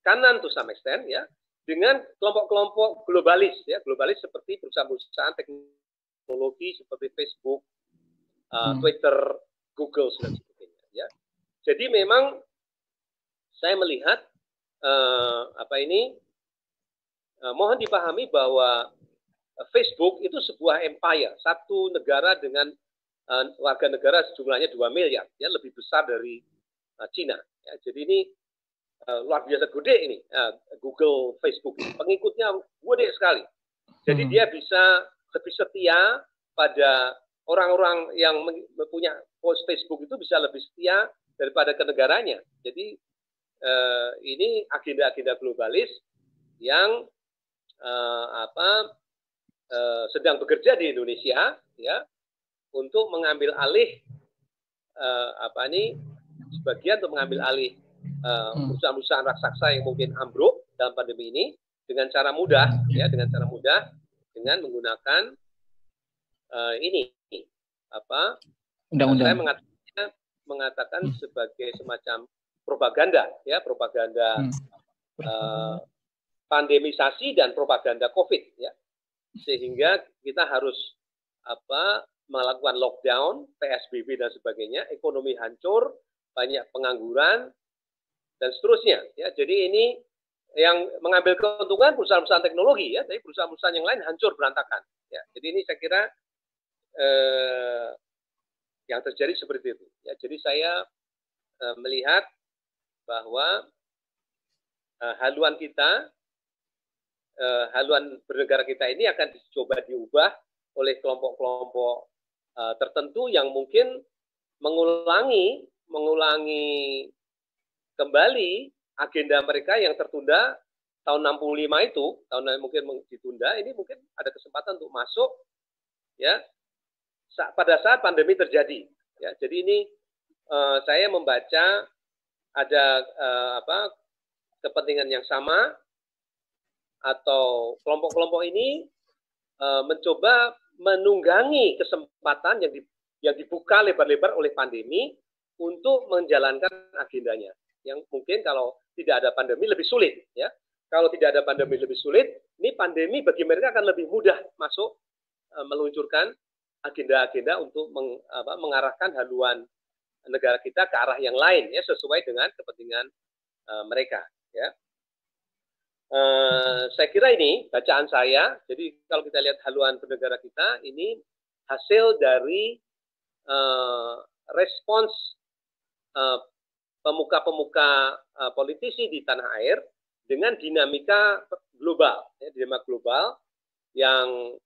kanan to some extent, ya, dengan kelompok-kelompok globalis, ya, globalis seperti perusahaan-perusahaan teknologi seperti Facebook, Twitter, Google, dan sebagainya, ya. Jadi memang saya melihat mohon dipahami bahwa Facebook itu sebuah empire, satu negara dengan warga negara jumlahnya 2 miliar, ya, lebih besar dari Cina. Ya. Jadi ini luar biasa gede ini, Google, Facebook, pengikutnya gede sekali. Jadi dia bisa lebih setia pada orang-orang yang punya post Facebook itu bisa lebih setia daripada ke negaranya. Jadi ini agenda-agenda globalis yang sedang bekerja di Indonesia, ya, untuk mengambil alih sebagian untuk mengambil alih perusahaan-perusahaan raksasa yang mungkin ambruk dalam pandemi ini dengan cara mudah, ya, dengan menggunakan undang-undang. Saya mengatakan sebagai semacam propaganda, ya, propaganda pandemisasi dan propaganda COVID, ya, sehingga kita harus melakukan lockdown, PSBB dan sebagainya, ekonomi hancur, banyak pengangguran dan seterusnya, ya. Jadi ini yang mengambil keuntungan perusahaan-perusahaan teknologi, ya, tapi perusahaan-perusahaan yang lain hancur berantakan, ya. Jadi ini saya kira yang terjadi seperti itu, ya. Jadi saya melihat bahwa haluan bernegara kita ini akan dicoba diubah oleh kelompok-kelompok tertentu yang mungkin mengulangi kembali agenda mereka yang tertunda tahun 65 itu, tahun yang mungkin ditunda, ini mungkin ada kesempatan untuk masuk, ya, pada saat pandemi terjadi, ya. Jadi ini saya membaca ada kepentingan yang sama atau kelompok-kelompok ini mencoba menunggangi kesempatan yang dibuka lebar-lebar oleh pandemi untuk menjalankan agendanya. Yang mungkin kalau tidak ada pandemi lebih sulit, ya. Kalau tidak ada pandemi lebih sulit, ini pandemi bagi mereka akan lebih mudah masuk meluncurkan agenda-agenda untuk mengarahkan haluan negara kita ke arah yang lain, ya, sesuai dengan kepentingan mereka, ya. Saya kira ini bacaan saya. Jadi kalau kita lihat haluan bernegara kita ini hasil dari respons pemuka-pemuka politisi di tanah air dengan dinamika global, ya, dinamika global yang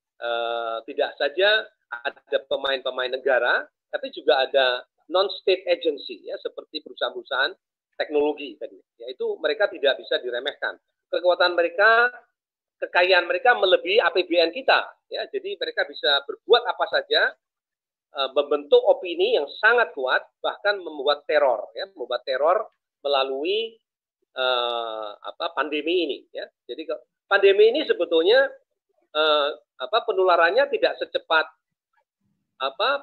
tidak saja ada pemain-pemain negara, tapi juga ada non-state agency, ya, seperti perusahaan-perusahaan teknologi tadi. Yaitu mereka tidak bisa diremehkan. Kekuatan mereka, kekayaan mereka melebihi APBN kita, ya. Jadi mereka bisa berbuat apa saja, membentuk opini yang sangat kuat, bahkan membuat teror, ya, membuat teror melalui pandemi ini, ya. Jadi pandemi ini sebetulnya penularannya tidak secepat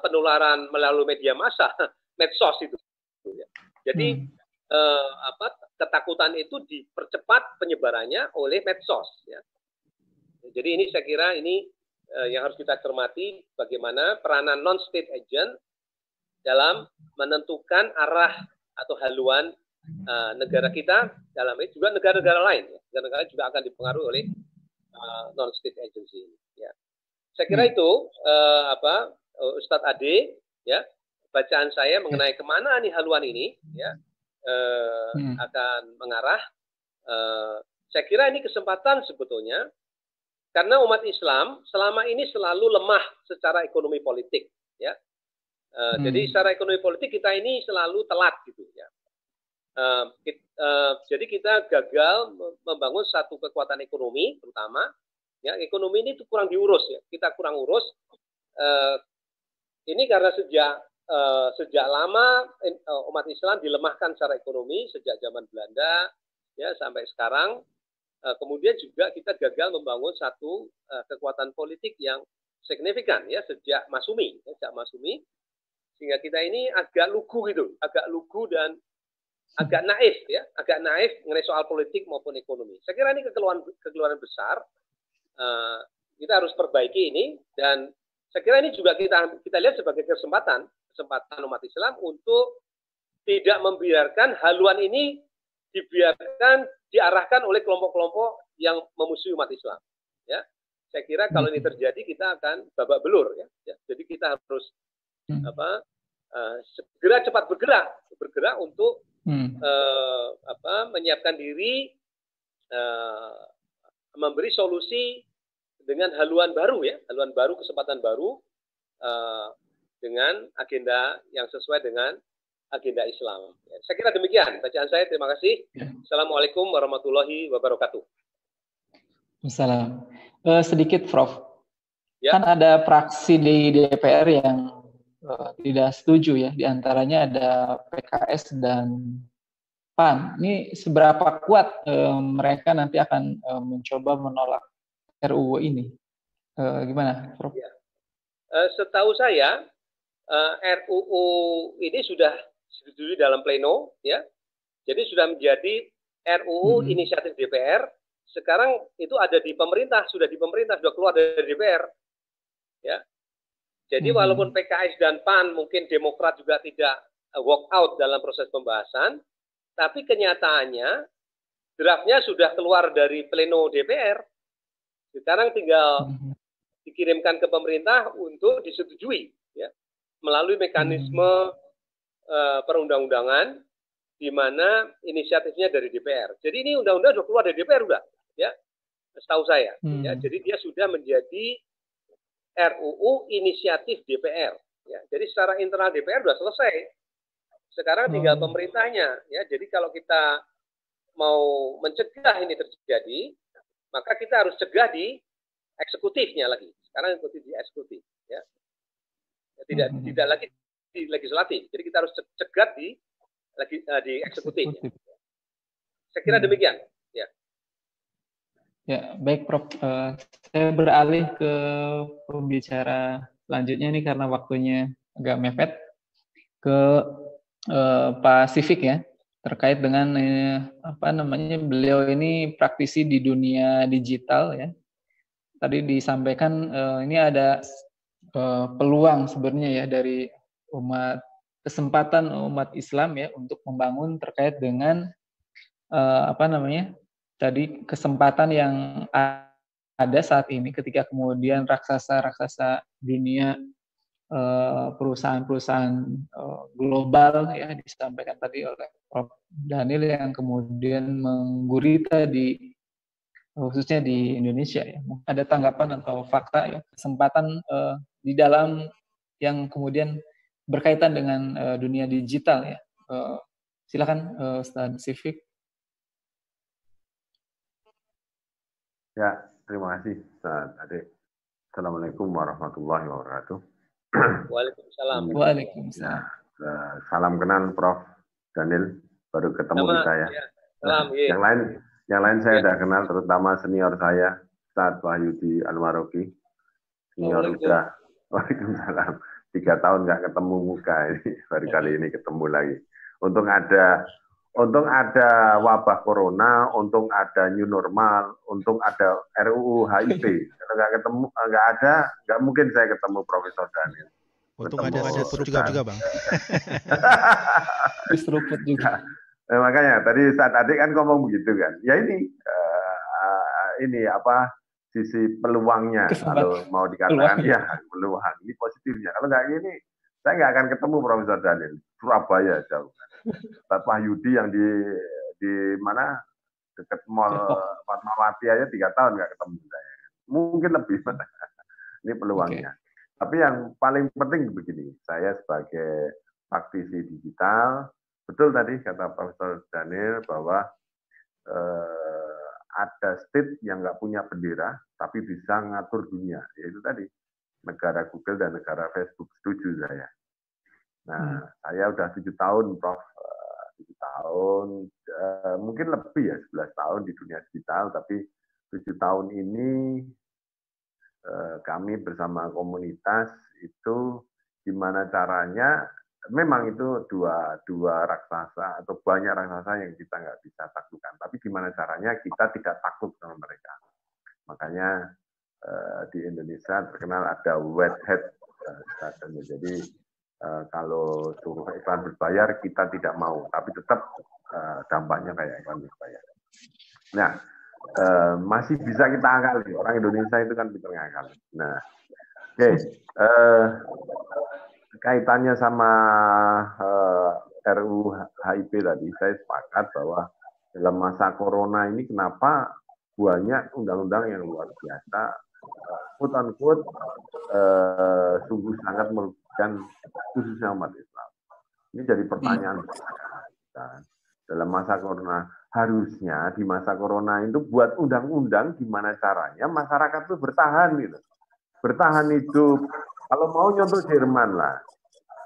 penularan melalui media massa, medsos itu, ya. Jadi ketakutan itu dipercepat penyebarannya oleh medsos, ya. Jadi ini saya kira ini yang harus kita cermati, bagaimana peranan non-state agent dalam menentukan arah atau haluan negara kita, dalam ini juga negara-negara lain, ya. Negara-negara juga akan dipengaruhi oleh non-state agency ini, ya. Saya kira itu Ustadz Ade, ya, bacaan saya mengenai kemana nih haluan ini, ya, akan mengarah. Saya kira ini kesempatan sebetulnya, karena umat Islam selama ini selalu lemah secara ekonomi politik, ya. Jadi secara ekonomi politik kita ini selalu telat, gitu, ya. Jadi kita gagal membangun satu kekuatan ekonomi, terutama, ya, ekonomi ini kurang diurus, ya. Kita kurang urus. Ini karena sejak lama umat Islam dilemahkan secara ekonomi sejak zaman Belanda, ya, sampai sekarang. Kemudian juga kita gagal membangun satu kekuatan politik yang signifikan, ya, sejak Masyumi, sehingga kita ini agak lugu gitu, dan agak naif, ya, mengenai soal politik maupun ekonomi. Saya kira ini kekeliruan besar. Kita harus perbaiki ini, dan saya kira ini juga kita lihat sebagai kesempatan umat Islam untuk tidak membiarkan haluan ini diarahkan oleh kelompok-kelompok yang memusuhi umat Islam, ya. Saya kira kalau ini terjadi kita akan babak belur, ya. Jadi kita harus segera cepat bergerak untuk menyiapkan diri, memberi solusi dengan haluan baru, ya, kesempatan baru, dengan agenda yang sesuai dengan agenda Islam. Saya kira demikian bacaan saya. Terima kasih. Assalamualaikum warahmatullahi wabarakatuh. Assalam. Sedikit, Prof. Ya. Kan ada fraksi di DPR yang tidak setuju ya. Di antaranya ada PKS dan PAN. Ini seberapa kuat mereka nanti akan mencoba menolak RUU ini? Gimana, Prof? Ya. Setahu saya RUU ini sudah disetujui dalam pleno, ya. Jadi sudah menjadi RUU inisiatif DPR. Sekarang itu ada di pemerintah, sudah keluar dari DPR, ya. Jadi walaupun PKS dan PAN, mungkin Demokrat juga tidak walk out dalam proses pembahasan, tapi kenyataannya draftnya sudah keluar dari pleno DPR. Sekarang tinggal dikirimkan ke pemerintah untuk disetujui, ya, melalui mekanisme perundang-undangan, di mana inisiatifnya dari DPR. Jadi ini undang-undang sudah keluar dari DPR, udah, ya, setahu saya. Ya, jadi dia sudah menjadi RUU inisiatif DPR. Ya, jadi secara internal DPR sudah selesai. Sekarang tinggal pemerintahnya. Ya, jadi kalau kita mau mencegah ini terjadi, maka kita harus cegah di eksekutifnya lagi. Sekarang ikuti di eksekutif. Ya. Tidak lagi di legislatif. Jadi kita harus cegah di eksekutif. Ya. Saya kira demikian. Ya. Ya, baik Prof. Saya beralih ke pembicara selanjutnya nih karena waktunya agak mepet ke Pak Sifik ya, terkait dengan beliau ini praktisi di dunia digital ya. Tadi disampaikan ini ada peluang sebenarnya ya dari kesempatan umat Islam ya untuk membangun terkait dengan tadi kesempatan yang ada saat ini ketika kemudian raksasa-raksasa dunia, perusahaan-perusahaan global ya disampaikan tadi oleh Prof. Daniel yang kemudian menggurita khususnya di Indonesia ya. Ada tanggapan atau fakta ya kesempatan di dalam yang kemudian berkaitan dengan dunia digital ya. Silakan Ustaz Sifik. Ya, terima kasih Ustaz Adik. Assalamualaikum warahmatullahi wabarakatuh. Waalaikumsalam. Waalaikumsalam. Ya, salam kenal Prof. Daniel, baru ketemu kita ya. Salam. Yang lain saya sudah kenal, terutama senior saya, Ustaz Wahyudi Al-Maroki. Senior udah, waalaikumsalam. 3 tahun nggak ketemu muka ini, baru kali ini ketemu lagi. Untung ada wabah corona, untung ada new normal, untung ada RUU HIP. Kalau nggak ketemu, nggak mungkin saya ketemu Profesor Daniel. Untung ada seruput juga Bang. Seruput juga. Makanya tadi saat adik kan ngomong begitu kan. Ya ini sisi peluangnya. Kalau mau dikatakan ya peluang. Ini positifnya. Kalau nggak ini, saya nggak akan ketemu Profesor Daniel. Surabaya jauh. Pak Wahyudi yang di mana dekat mall Fatmawati aja 3 tahun nggak ketemu saya. Mungkin lebih. Ini peluangnya. Tapi yang paling penting begini, saya sebagai praktisi digital, betul tadi kata Profesor Daniel bahwa ada state yang nggak punya bendera, tapi bisa ngatur dunia. Yaitu tadi, negara Google dan negara Facebook. Setuju saya. Nah, saya udah 7 tahun, Prof. 7 tahun, mungkin lebih ya, 11 tahun di dunia digital, tapi 7 tahun ini kami bersama komunitas itu gimana caranya, memang itu dua raksasa atau banyak raksasa yang kita nggak bisa taklukkan, tapi gimana caranya kita tidak takut sama mereka. Makanya di Indonesia terkenal ada white hat, jadi kalau suruh iklan berbayar kita tidak mau, tapi tetap dampaknya kayak iklan berbayar. Nah, masih bisa kita akali. Orang Indonesia itu kan pintar ngakali. Nah, oke. Kaitannya sama RUU HIP tadi, saya sepakat bahwa dalam masa corona ini kenapa banyak undang-undang yang luar biasa quote unquote sungguh sangat merugikan khususnya umat Islam. Ini jadi pertanyaan kita. Dalam masa corona, harusnya di masa corona itu buat undang-undang gimana caranya masyarakat itu bertahan gitu. Bertahan hidup. Kalau mau nyontoh Jerman lah.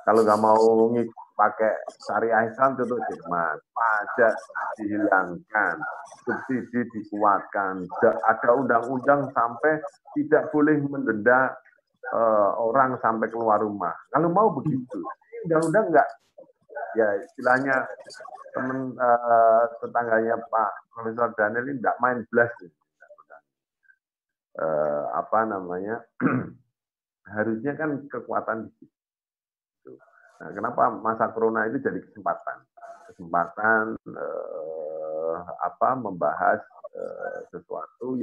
Kalau nggak mau pakai syariah Islam, contoh Jerman. Pajak dihilangkan, subsidi dikuatkan, ada undang-undang sampai tidak boleh mendenda orang sampai keluar rumah. Kalau mau begitu, undang-undang nggak, ya istilahnya teman tetangganya Pak Profesor Daniel ini nggak main belas. Apa namanya? Harusnya kan kekuatan di situ. Nah, kenapa masa corona itu jadi kesempatan membahas sesuatu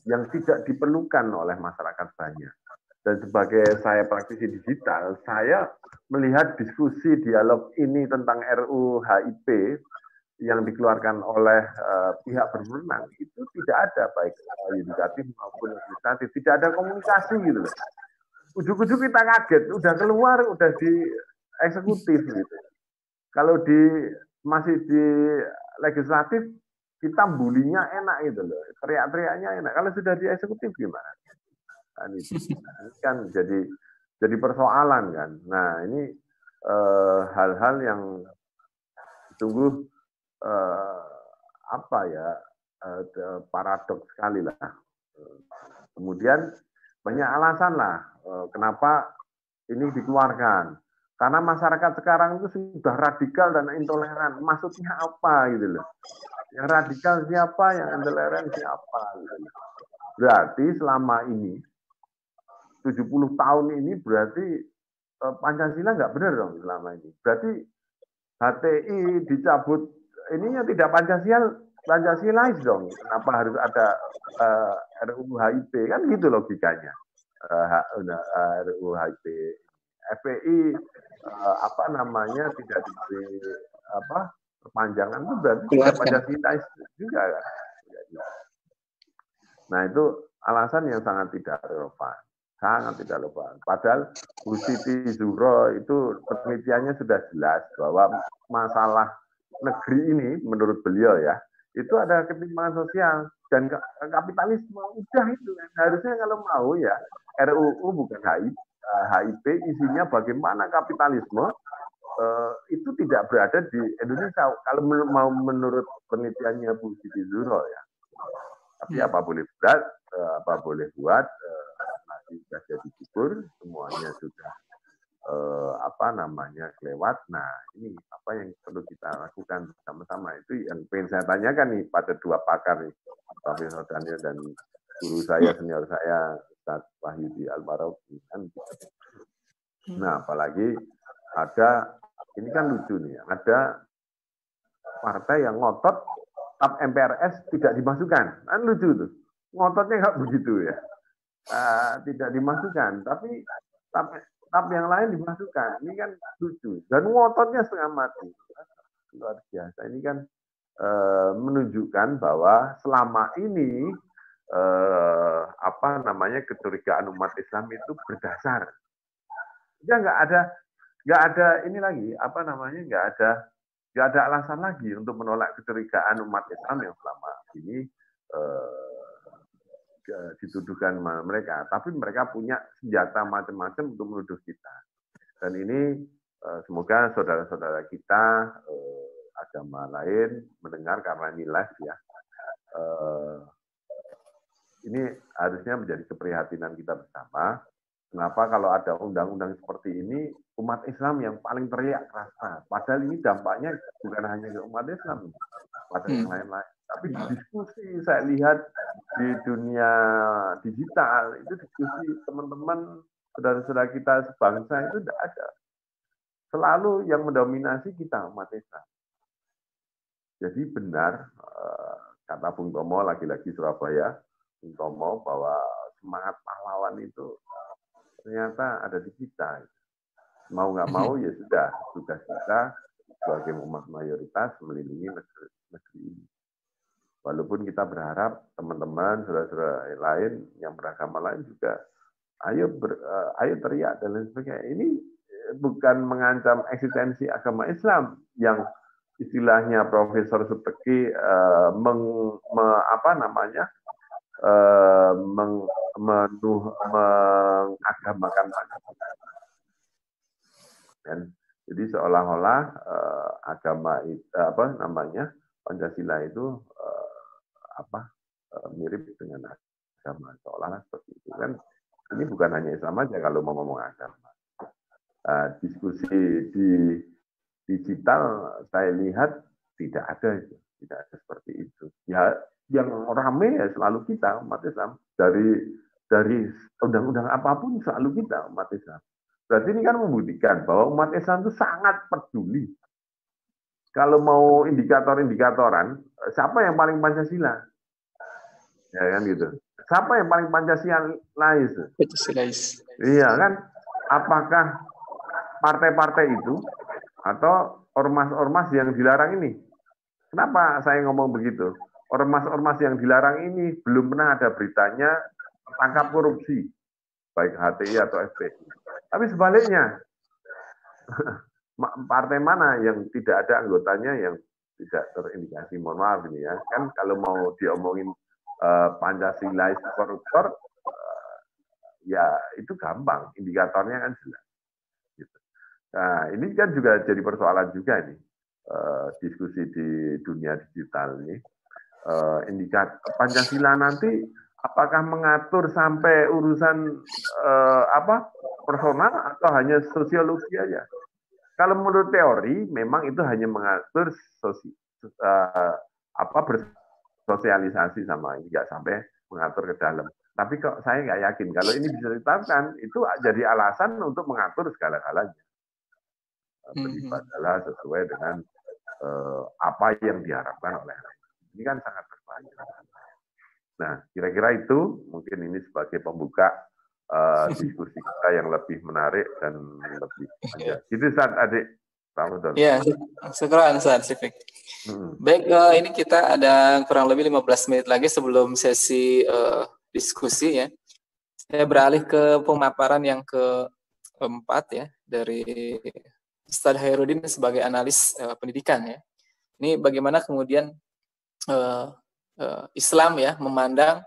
yang tidak diperlukan oleh masyarakat banyak. Dan sebagai saya praktisi digital, saya melihat diskusi dialog ini tentang RUU HIP yang dikeluarkan oleh pihak berwenang itu tidak ada, baik yudikatif maupun legislatif, tidak ada komunikasi gitu loh. Ujuk-ujuk kita kaget, udah keluar, udah di eksekutif gitu. Kalau masih di legislatif, kita bulinya enak gitu loh, teriak-teriaknya enak. Kalau sudah di eksekutif gimana? Nah, ini kan jadi persoalan kan. Nah ini hal-hal yang sungguh paradoks sekali lah. Kemudian banyak alasan lah kenapa ini dikeluarkan. Karena masyarakat sekarang itu sudah radikal dan intoleran. Maksudnya apa gitu loh? Yang radikal siapa, yang intoleran siapa gitu loh. Berarti selama ini 70 tahun ini berarti Pancasila nggak benar dong selama ini. Berarti HTI dicabut, ininya tidak Pancasilais dong. Kenapa harus ada RUU HIP? Kan gitu logikanya. RUU HIP. FPI tidak diberi perpanjangan itu berarti tidak Pancasilais juga kan. Nah itu alasan yang sangat tidak relevan. Sangat tidak relevan. Padahal Bu Siti Zuhro itu penelitiannya sudah jelas bahwa masalah negeri ini menurut beliau ya, itu ada ketimpangan sosial dan kapitalisme. Udah itu. Harusnya kalau mau ya RUU bukan HIP isinya bagaimana kapitalisme itu tidak berada di Indonesia. Kalau mau menurut penelitiannya Bu Siti Zuhro ya. Tapi apa boleh buat, sudah jadi gugur, semuanya sudah kelewat. Nah, ini apa yang perlu kita lakukan bersama-sama. Itu yang pengen saya tanyakan nih pada dua pakar nih, Profesor Daniel dan guru saya, senior saya, Ustaz Wahyudi Al-Marauqi. Nah, apalagi ini kan lucu nih, ada partai yang ngotot TAP MPRS tidak dimasukkan. Kan lucu tuh. Ngototnya nggak begitu ya. Tidak dimasukkan, tapi TAP yang lain dimasukkan. Ini kan lucu. Dan ngototnya setengah mati. Luar biasa. Ini kan menunjukkan bahwa selama ini kecurigaan umat Islam itu berdasar. Ya nggak ada ini lagi, nggak ada alasan lagi untuk menolak kecurigaan umat Islam yang selama ini dituduhkan mereka, tapi mereka punya senjata macam-macam untuk menuduh kita. Dan ini semoga saudara-saudara kita agama lain mendengar, karena ini live ya. Ini harusnya menjadi keprihatinan kita bersama. Kenapa kalau ada undang-undang seperti ini, umat Islam yang paling teriak keras. Padahal ini dampaknya bukan hanya ke umat Islam, pada yang lain-lain. Tapi diskusi saya lihat di dunia digital, itu diskusi teman-teman, saudara-saudara kita sebangsa itu tidak ada. Selalu yang mendominasi kita, umat Islam. Jadi benar, kata Bung Tomo, lagi-lagi Surabaya, Bung Tomo, bahwa semangat pahlawan itu ternyata ada di kita. Mau nggak mau ya sudah, tugas kita sebagai umat mayoritas melindungi negeri ini. Walaupun kita berharap teman-teman, saudara-saudara lain yang beragama lain juga ayo teriak dan lain sebagainya. Ini bukan mengancam eksistensi agama Islam yang istilahnya Profesor Subeki mengagamakan dan jadi seolah-olah agama Pancasila itu mirip dengan agama, seolah-olah seperti itu kan. Ini bukan hanya Islam aja kalau mau ngomong agama. Diskusi di digital saya lihat tidak ada seperti itu. Ya, yang rame ya selalu kita umat Islam, dari undang-undang apapun selalu kita umat Islam. Berarti ini kan membuktikan bahwa umat Islam itu sangat peduli. Kalau mau indikator-indikatoran, siapa yang paling Pancasila? Ya kan gitu. Siapa yang paling Pancasilais? Iya kan? Apakah partai-partai itu atau ormas-ormas yang dilarang ini? Kenapa saya ngomong begitu? Ormas-ormas yang dilarang ini belum pernah ada beritanya tangkap korupsi, baik HTI atau FPI. Tapi sebaliknya, partai mana yang tidak ada anggotanya yang tidak terindikasi? Mohon maaf ini ya, kan kalau mau diomongin Pancasilais koruptor, ya itu gampang, indikatornya kan jelas. Gitu. Nah, ini kan juga jadi persoalan juga nih, diskusi di dunia digital ini. Indikator Pancasila nanti apakah mengatur sampai urusan personal atau hanya sosiologi aja? Kalau menurut teori, memang itu hanya mengatur bersosialisasi sama ini, nggak sampai mengatur ke dalam. Tapi kok saya nggak yakin kalau ini bisa ditetapkan, itu jadi alasan untuk mengatur segala-galanya. Beribadahlah sesuai dengan apa yang diharapkan oleh rakyat. Ini kan sangat berbahaya. Nah, kira-kira itu mungkin ini sebagai pembuka diskusi kita yang lebih menarik dan lebih panjang. Itu Ustaz, Adik. Ya, syukran Ustaz Sifik. Baik, ini kita ada kurang lebih 15 menit lagi sebelum sesi diskusi ya. Saya beralih ke pemaparan yang keempat ya dari Ustaz Khairuddin sebagai analis pendidikan ya. Ini bagaimana kemudian Islam ya memandang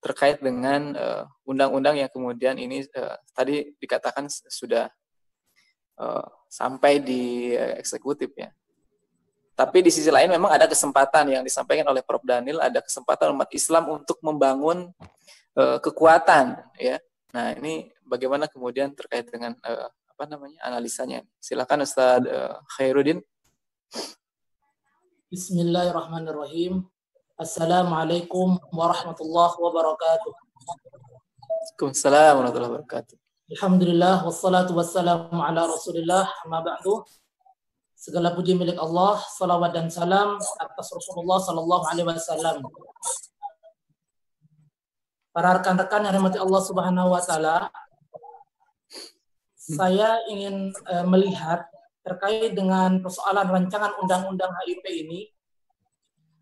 terkait dengan undang-undang yang kemudian ini tadi dikatakan sudah sampai di eksekutif ya. Tapi di sisi lain memang ada kesempatan yang disampaikan oleh Prof. Daniel, ada kesempatan umat Islam untuk membangun kekuatan ya. Nah, ini bagaimana kemudian terkait dengan analisanya. Silakan Ustaz Khairuddin. Bismillahirrahmanirrahim. Assalamualaikum warahmatullahi wabarakatuh. Waalaikumsalam warahmatullahi wabarakatuh. Alhamdulillah wassalatu wassalamu ala Rasulillah, amma ba'du. Segala puji milik Allah, salawat dan salam atas Rasulullah sallallahu alaihi wasallam. Para rekan-rekan yang dirahmati Allah Subhanahu wa taala, saya ingin melihat terkait dengan persoalan rancangan undang-undang HIP ini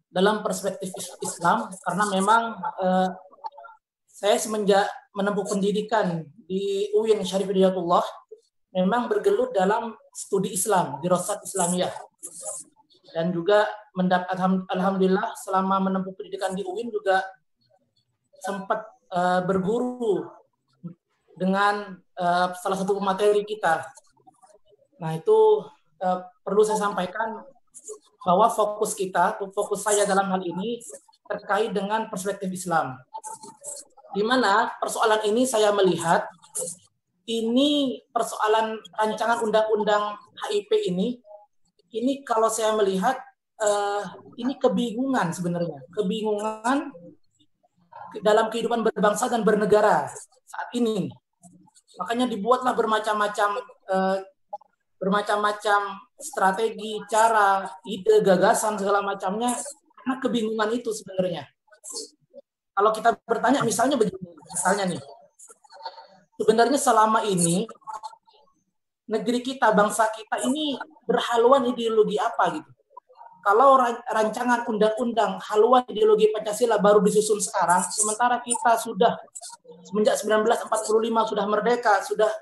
dalam perspektif Islam, karena memang saya semenjak menempuh pendidikan di UIN Syarif Hidayatullah memang bergelut dalam studi Islam, dirasat Islamiyah, dan juga alhamdulillah selama menempuh pendidikan di UIN juga sempat berguru dengan salah satu pemateri kita. Nah, itu perlu saya sampaikan bahwa fokus saya dalam hal ini terkait dengan perspektif Islam. Di mana persoalan ini saya melihat ini persoalan rancangan undang-undang HIP ini kalau saya melihat ini kebingungan sebenarnya, kebingungan dalam kehidupan berbangsa dan bernegara saat ini. Makanya dibuatlah bermacam-macam strategi, cara, ide, gagasan segala macamnya karena kebingungan itu sebenarnya. Kalau kita bertanya misalnya begini, nih, sebenarnya selama ini negeri kita, bangsa kita ini berhaluan ideologi apa gitu? kalau rancangan undang-undang haluan ideologi Pancasila baru disusun sekarang, sementara kita sudah semenjak 1945 sudah merdeka, sudah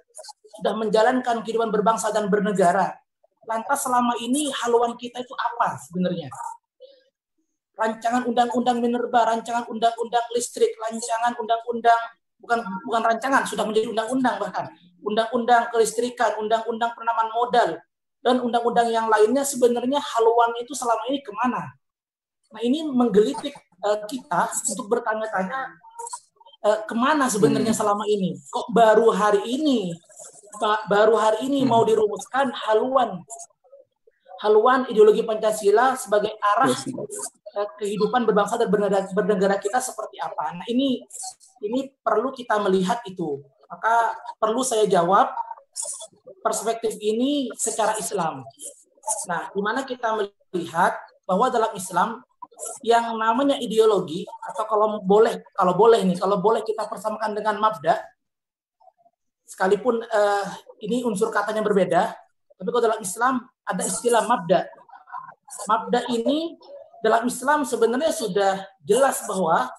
menjalankan kehidupan berbangsa dan bernegara. Lantas selama ini haluan kita itu apa sebenarnya? Rancangan undang-undang minerba, rancangan undang-undang listrik, rancangan undang-undang bukan rancangan, sudah menjadi undang-undang bahkan. Undang-undang kelistrikan, undang-undang penanaman modal, dan undang-undang yang lainnya sebenarnya haluan itu selama ini kemana? Nah ini menggelitik kita untuk bertanya-tanya kemana sebenarnya selama ini? Kok baru hari ini mau dirumuskan haluan ideologi Pancasila sebagai arah kehidupan berbangsa dan bernegara kita seperti apa? Nah ini perlu kita melihat itu. Maka perlu saya jawab perspektif ini secara Islam. Nah, di mana kita melihat bahwa dalam Islam yang namanya ideologi atau kalau boleh kita persamakan dengan mabda, sekalipun ini unsur katanya berbeda, tapi kalau dalam Islam ada istilah mabda. Mabda ini dalam Islam sebenarnya sudah jelas bahwa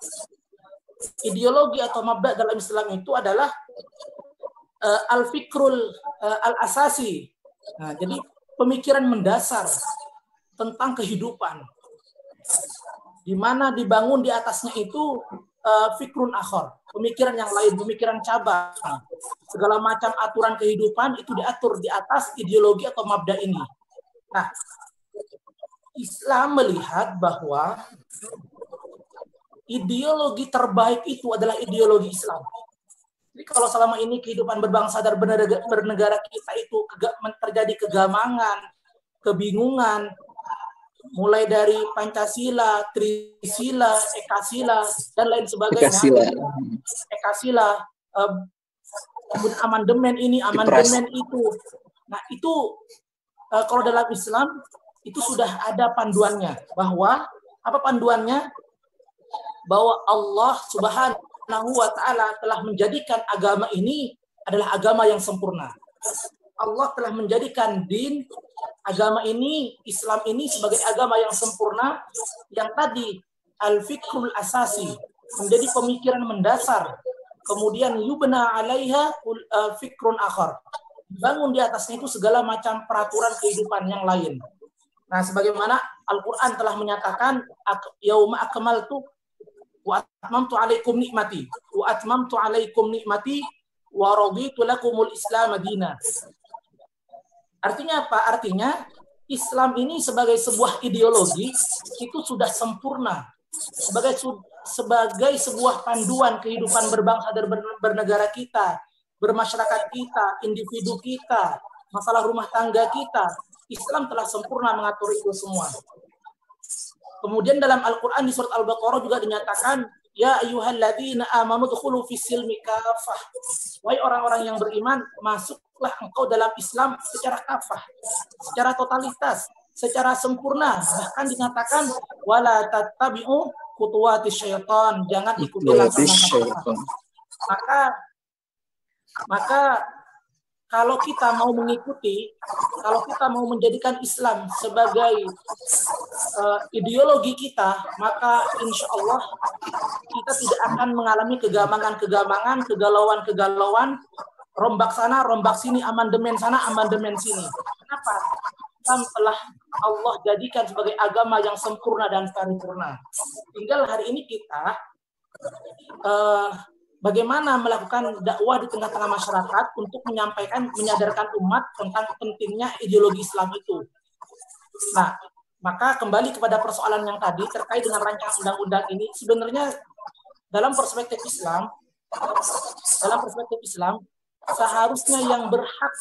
ideologi atau mabda dalam Islam itu adalah al-fikrul al-asasi. Nah, jadi pemikiran mendasar tentang kehidupan, di mana dibangun di atasnya itu fikrun akhor, pemikiran yang lain, pemikiran cabang. Segala macam aturan kehidupan itu diatur di atas ideologi atau mabda ini. Nah, Islam melihat bahwa ideologi terbaik itu adalah ideologi Islam. Jadi kalau selama ini kehidupan berbangsa dan bernegara kita itu terjadi kegamangan, kebingungan, mulai dari Pancasila, Trisila, Ekasila, dan lain sebagainya. Ekasila, amandemen ini, amandemen itu. Nah itu kalau dalam Islam itu sudah ada panduannya. Bahwa apa panduannya? Bahwa Allah Subhanahu wa ta'ala telah menjadikan agama ini adalah agama yang sempurna. Allah telah menjadikan agama ini, Islam ini sebagai agama yang sempurna, yang tadi al-fikrul asasi, menjadi pemikiran mendasar. Kemudian yubna alaiha fikrun akhar. Bangun di atasnya itu segala macam peraturan kehidupan yang lain. Nah, sebagaimana Al-Quran telah menyatakan yauma akmaltu wa atmamtu alaikum nikmati wa raditu lakumul Islam madina. Artinya apa? Artinya Islam ini sebagai sebuah ideologi itu sudah sempurna, sebagai sebuah panduan kehidupan berbangsa dan bernegara kita, bermasyarakat kita, individu kita, masalah rumah tangga kita. Islam telah sempurna mengatur itu semua. Kemudian dalam Al-Quran di surat Al-Baqarah juga dinyatakan, ya ayyuhalladzina amanu dkhulu fis-silmi kafah. Wahai orang-orang yang beriman, masuklah engkau dalam Islam secara kafah, secara totalitas, secara sempurna. Bahkan dinyatakan wala tattabi'u khutuwatis syaitan, jangan ikuti langkah-langkah syaitan. Maka kalau kita mau mengikuti, kalau kita mau menjadikan Islam sebagai ideologi kita, maka insya Allah kita tidak akan mengalami kegamangan, kegalauan, rombak sana, rombak sini, amandemen sana, amandemen sini. Kenapa? Islam telah Allah jadikan sebagai agama yang sempurna dan paripurna. Tinggal hari ini kita bagaimana melakukan dakwah di tengah-tengah masyarakat untuk menyadarkan umat tentang pentingnya ideologi Islam itu. Nah, maka kembali kepada persoalan yang tadi terkait dengan rancangan undang-undang ini, sebenarnya dalam perspektif Islam, seharusnya yang berhak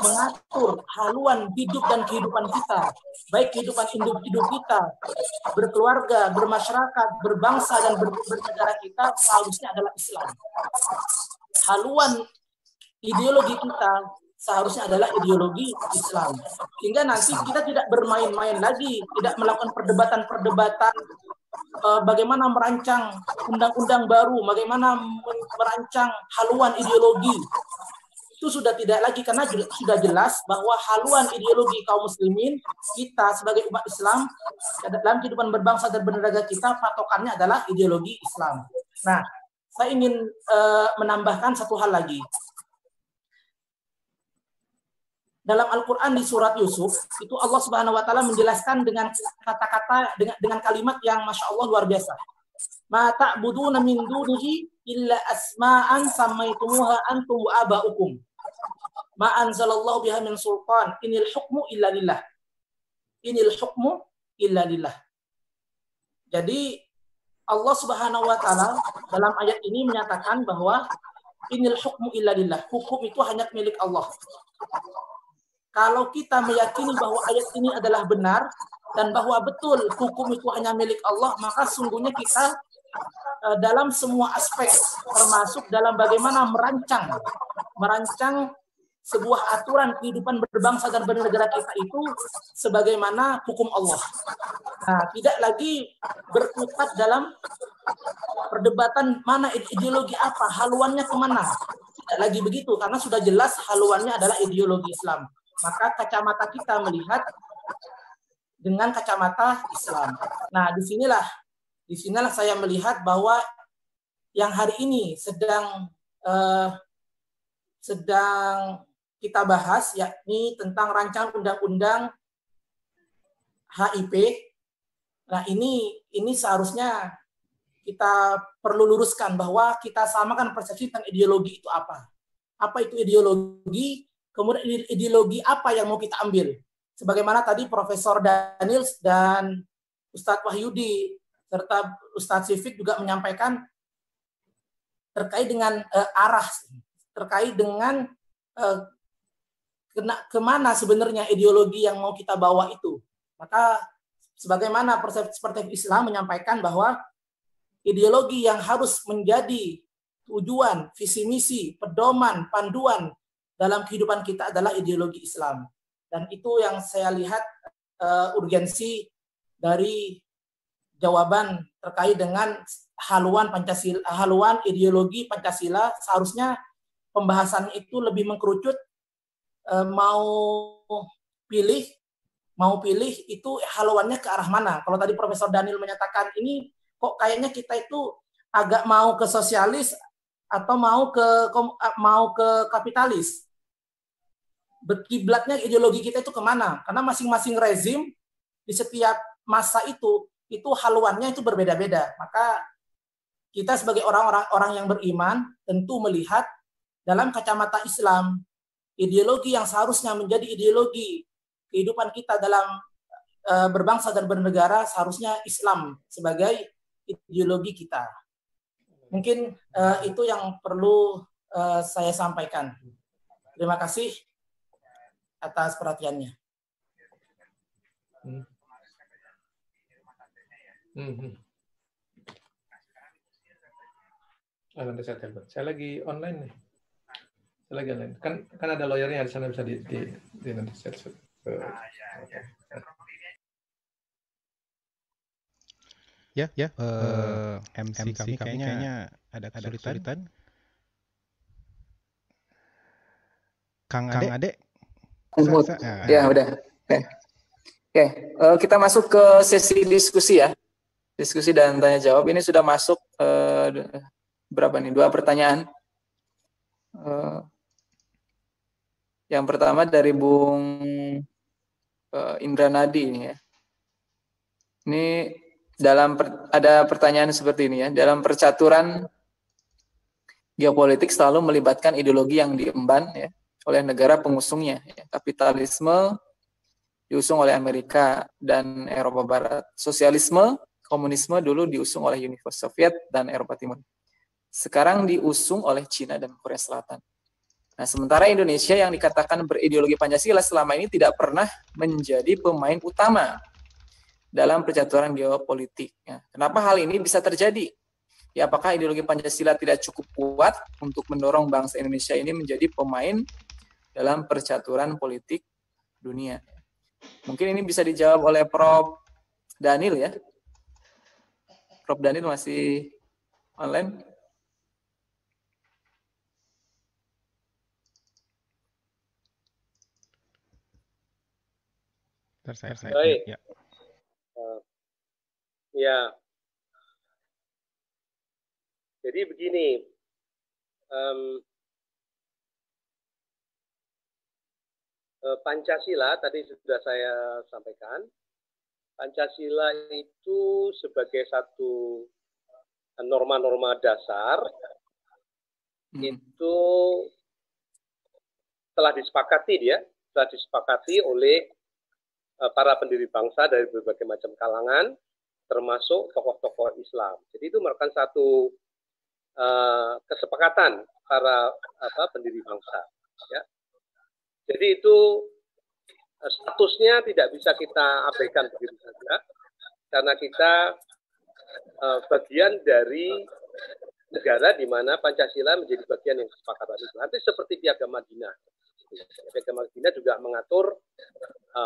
mengatur haluan hidup dan kehidupan kita, baik kehidupan individu kita, berkeluarga, bermasyarakat, berbangsa, dan bernegara kita, seharusnya adalah Islam. Haluan ideologi kita seharusnya adalah ideologi Islam. Sehingga nanti kita tidak bermain-main lagi, tidak melakukan perdebatan-perdebatan bagaimana merancang undang-undang baru, bagaimana merancang haluan ideologi. itu sudah tidak lagi, karena sudah jelas bahwa haluan ideologi kaum muslimin kita sebagai umat Islam dalam kehidupan berbangsa dan bernegara kita patokannya adalah ideologi Islam. Nah, saya ingin menambahkan satu hal lagi. Dalam Al-Quran di surat Yusuf itu Allah Subhanahu Wa Taala menjelaskan dengan kata-kata dengan kalimat yang masya Allah luar biasa. Ma ta'buduna min dunihi illa asma'an sammaitumuha antum wa aba'ukum ma anzalallahu biha min sultan inil hukmu illa lillah. Inil hukmu illa lillah. Jadi Allah Subhanahu Wa Taala dalam ayat ini menyatakan bahwa inil hukmu illa lillah. Hukum itu hanya milik Allah. Kalau kita meyakini bahwa ayat ini adalah benar dan bahwa betul hukum itu hanya milik Allah, maka sungguhnya kita dalam semua aspek, termasuk dalam bagaimana merancang sebuah aturan kehidupan berbangsa dan bernegara kita itu sebagaimana hukum Allah. Nah, tidak lagi berkutat dalam perdebatan mana ideologi apa, haluannya kemana. Tidak lagi begitu, karena sudah jelas haluannya adalah ideologi Islam. Maka kacamata kita melihat dengan kacamata Islam. Nah, disinilah saya melihat bahwa yang hari ini sedang kita bahas, yakni tentang rancangan undang-undang HIP. Nah, ini seharusnya kita perlu luruskan bahwa kita samakan persepsi tentang ideologi itu apa. Apa itu ideologi? Kemudian ideologi apa yang mau kita ambil? Sebagaimana tadi Profesor Daniel dan Ustadz Wahyudi serta Ustadz Sifik juga menyampaikan terkait dengan arah, terkait dengan kemana sebenarnya ideologi yang mau kita bawa itu. Maka sebagaimana perspektif Islam menyampaikan bahwa ideologi yang harus menjadi tujuan, visi misi, pedoman, panduan dalam kehidupan kita adalah ideologi Islam. Dan itu yang saya lihat urgensi dari jawaban terkait dengan haluan Pancasila, haluan ideologi Pancasila. Seharusnya pembahasan itu lebih mengkerucut, mau pilih itu haluannya ke arah mana. Kalau tadi Profesor Daniel menyatakan ini kok kayaknya kita itu agak mau ke sosialis atau mau ke kapitalis. Berkiblatnya ideologi kita itu kemana? Karena masing-masing rezim di setiap masa itu haluannya itu berbeda-beda. Maka kita sebagai orang-orang yang beriman tentu melihat dalam kacamata Islam, ideologi yang seharusnya menjadi ideologi kehidupan kita dalam berbangsa dan bernegara seharusnya Islam sebagai ideologi kita. Mungkin itu yang perlu saya sampaikan. Terima kasih atas perhatiannya. Nanti saya telepon. Saya lagi online nih. Saya lagi online. Kan ada lawyernya di sana, bisa di nanti saya. MC kami kayaknya ada kesulitan. Kang Ade. Ya, udah. Oke. Kita masuk ke sesi diskusi ya. Diskusi dan tanya jawab. Ini sudah masuk berapa nih? 2 pertanyaan. Yang pertama dari Bung Indra Nadi ini ya. Ini ada pertanyaan seperti ini ya. Dalam percaturan geopolitik selalu melibatkan ideologi yang diemban ya oleh negara pengusungnya. Ya. Kapitalisme diusung oleh Amerika dan Eropa Barat. Sosialisme, komunisme dulu diusung oleh Uni Soviet dan Eropa Timur. Sekarang diusung oleh Cina dan Korea Selatan. Nah, sementara Indonesia yang dikatakan berideologi Pancasila selama ini tidak pernah menjadi pemain utama dalam percaturan geopolitik. Ya. Kenapa hal ini bisa terjadi? Ya, apakah ideologi Pancasila tidak cukup kuat untuk mendorong bangsa Indonesia ini menjadi pemain dalam percaturan politik dunia? Mungkin ini bisa dijawab oleh Prof. Daniel ya. Prof. Daniel masih online? Baik. Ya. Ya. Jadi begini, Pancasila tadi sudah saya sampaikan. Pancasila itu sebagai satu norma-norma dasar itu telah disepakati oleh para pendiri bangsa dari berbagai macam kalangan, termasuk tokoh-tokoh Islam. Jadi itu merupakan satu kesepakatan para pendiri bangsa. Ya. Jadi itu statusnya tidak bisa kita abaikan begitu saja, karena kita bagian dari negara di mana Pancasila menjadi bagian yang kesepakatan itu. Nanti seperti Piagam Madinah. Piagam Madinah juga mengatur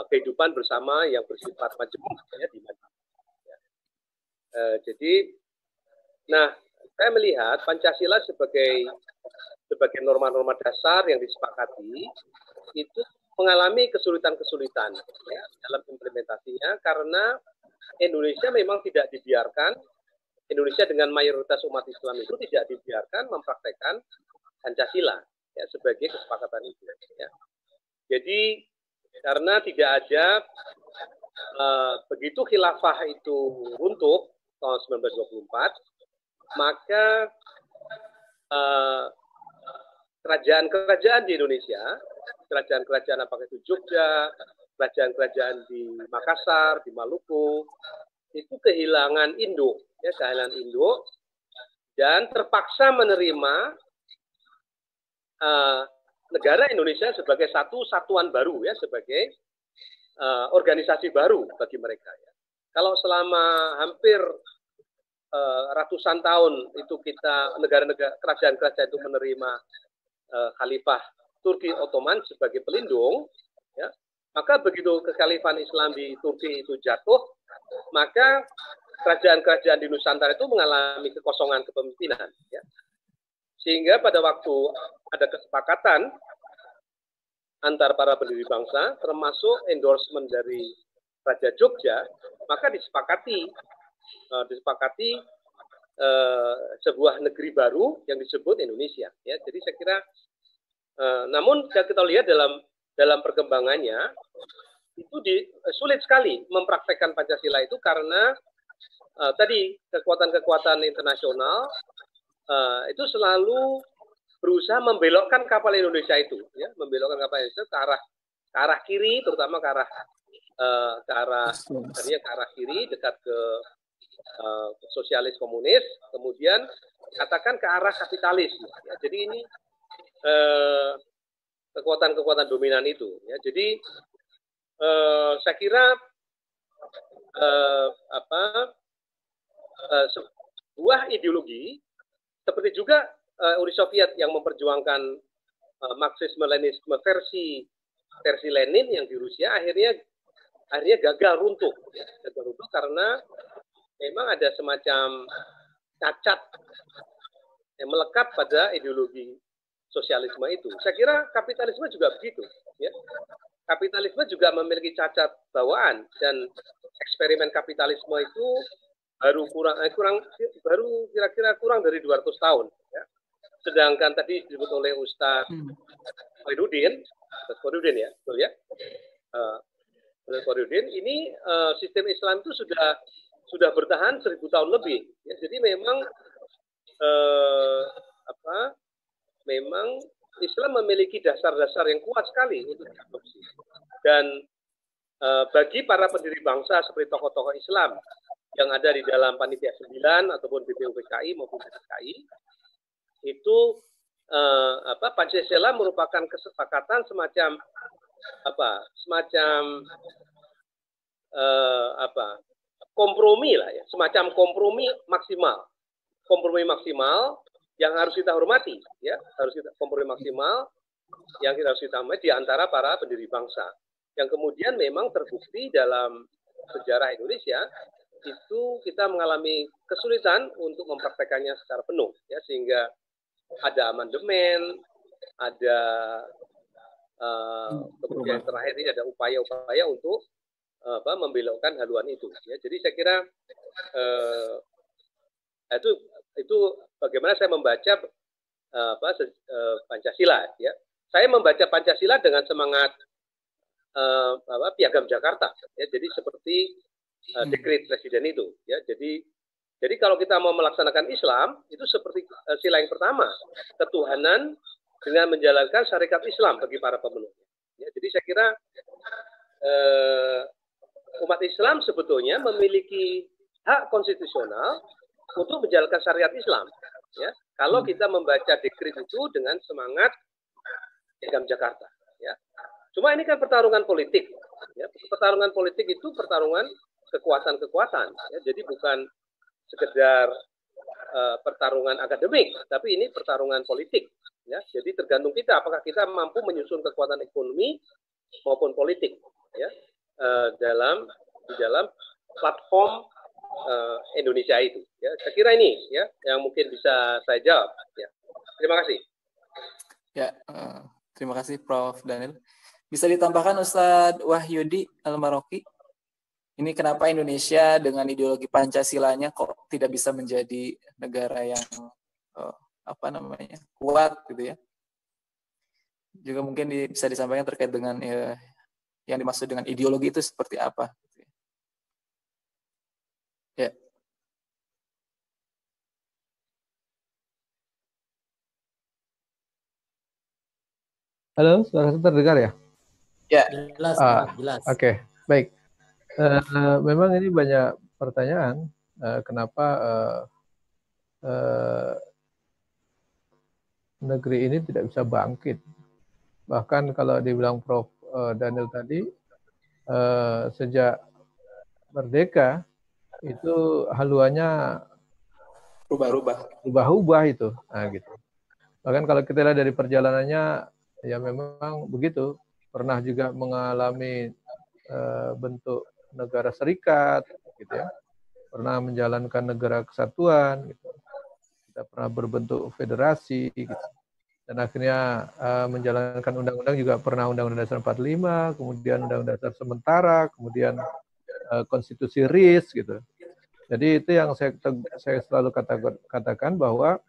kehidupan bersama yang bersifat majemuk ya, di Madinah. Jadi, nah saya melihat Pancasila sebagai norma-norma dasar yang disepakati itu mengalami kesulitan-kesulitan ya, dalam implementasinya karena Indonesia memang tidak dibiarkan, Indonesia dengan mayoritas umat Islam itu tidak dibiarkan mempraktekkan Pancasila ya, sebagai kesepakatan itu. Ya. Jadi karena tidak ada begitu khilafah itu runtuh tahun 1924, maka kerajaan-kerajaan di Indonesia, kerajaan-kerajaan apakah itu Jogja, kerajaan-kerajaan di Makassar, di Maluku, itu kehilangan induk, ya, kehilangan induk, dan terpaksa menerima negara Indonesia sebagai satu satuan baru, ya, sebagai organisasi baru bagi mereka. Ya. Kalau selama hampir ratusan tahun itu kita negara-negara kerajaan-kerajaan itu menerima Khalifah Turki Ottoman sebagai pelindung, ya, maka begitu kekhalifahan Islam di Turki itu jatuh, maka kerajaan-kerajaan di Nusantara itu mengalami kekosongan kepemimpinan. Ya. Sehingga pada waktu ada kesepakatan antar para pendiri bangsa, termasuk endorsement dari Raja Jogja, maka disepakati sebuah negeri baru yang disebut Indonesia. Ya, jadi saya kira, namun kita lihat dalam perkembangannya itu sulit sekali mempraktekkan Pancasila itu karena tadi kekuatan-kekuatan internasional itu selalu berusaha membelokkan kapal Indonesia itu, ya, membelokkan kapal Indonesia ke arah kiri, terutama ke arah kiri dekat ke sosialis komunis, kemudian katakan ke arah kapitalis. Ya. Jadi ini kekuatan-kekuatan dominan itu. Ya. Jadi saya kira sebuah ideologi seperti juga Uni Soviet yang memperjuangkan Marxisme-Leninisme versi Lenin yang di Rusia akhirnya gagal runtuh. Ya. Gagal runtuh karena memang ada semacam cacat yang melekat pada ideologi sosialisme itu. Saya kira kapitalisme juga begitu. Ya. Kapitalisme juga memiliki cacat bawaan dan eksperimen kapitalisme itu baru kira-kira kurang dari 200 tahun. Ya. Sedangkan tadi disebut oleh Ustaz Khairuddin ya, betul ya. Khairuddin ini sistem Islam itu sudah bertahan 1000 tahun lebih. Ya, jadi memang memang Islam memiliki dasar-dasar yang kuat sekali untuk diadopsi. Dan bagi para pendiri bangsa seperti tokoh-tokoh Islam yang ada di dalam Panitia 9 ataupun BPUPKI maupun PKI, itu Pancasila merupakan kesepakatan semacam kompromi lah ya, semacam kompromi maksimal yang harus kita hormati, ya, kompromi maksimal yang harus kita hormati di antara para pendiri bangsa, yang kemudian memang terbukti dalam sejarah Indonesia itu kita mengalami kesulitan untuk mempraktekannya secara penuh, ya, sehingga ada amandemen, ada kemudian terakhir ini ada upaya-upaya untuk membelokkan haluan itu. Ya, jadi saya kira itu bagaimana saya membaca Pancasila. Ya, saya membaca Pancasila dengan semangat Piagam Jakarta. Ya, jadi seperti dekret presiden itu. Ya, jadi kalau kita mau melaksanakan Islam itu seperti sila yang pertama, ketuhanan dengan menjalankan syariat Islam bagi para pemeluknya. Ya, jadi saya kira umat Islam sebetulnya memiliki hak konstitusional untuk menjalankan syariat Islam. Ya, kalau kita membaca dekret itu dengan semangat Piagam Jakarta. Ya, cuma ini kan pertarungan politik. Ya, pertarungan politik itu pertarungan kekuatan-kekuatan. Ya, jadi bukan sekedar pertarungan akademik, tapi ini pertarungan politik. Ya, jadi tergantung kita apakah kita mampu menyusun kekuatan ekonomi maupun politik, ya, di dalam platform Indonesia itu. Ya, saya kira ini ya yang mungkin bisa saya jawab. Ya, terima kasih. Ya, terima kasih Prof. Daniel. Bisa ditambahkan Ustadz Wahyudi Al-Maroki? Ini kenapa Indonesia dengan ideologi Pancasilanya kok tidak bisa menjadi negara yang kuat gitu ya? Juga mungkin bisa disampaikan terkait dengan yang dimaksud dengan ideologi itu seperti apa? Ya. Halo, suara saya terdengar ya? Ya. Jelas, jelas. Oke, baik. Memang ini banyak pertanyaan. Kenapa negeri ini tidak bisa bangkit? Bahkan kalau dibilang Prof. Daniel tadi, sejak merdeka itu haluannya ubah-ubah itu, nah gitu. Bahkan kalau kita lihat dari perjalanannya, ya memang begitu. Pernah juga mengalami bentuk negara serikat, gitu ya. Pernah menjalankan negara kesatuan, gitu. Kita pernah berbentuk federasi, gitu. Dan akhirnya menjalankan undang-undang juga pernah Undang-Undang Dasar 45, kemudian Undang-Undang Dasar sementara, kemudian konstitusi RIS, gitu. Jadi itu yang saya selalu katakan bahwa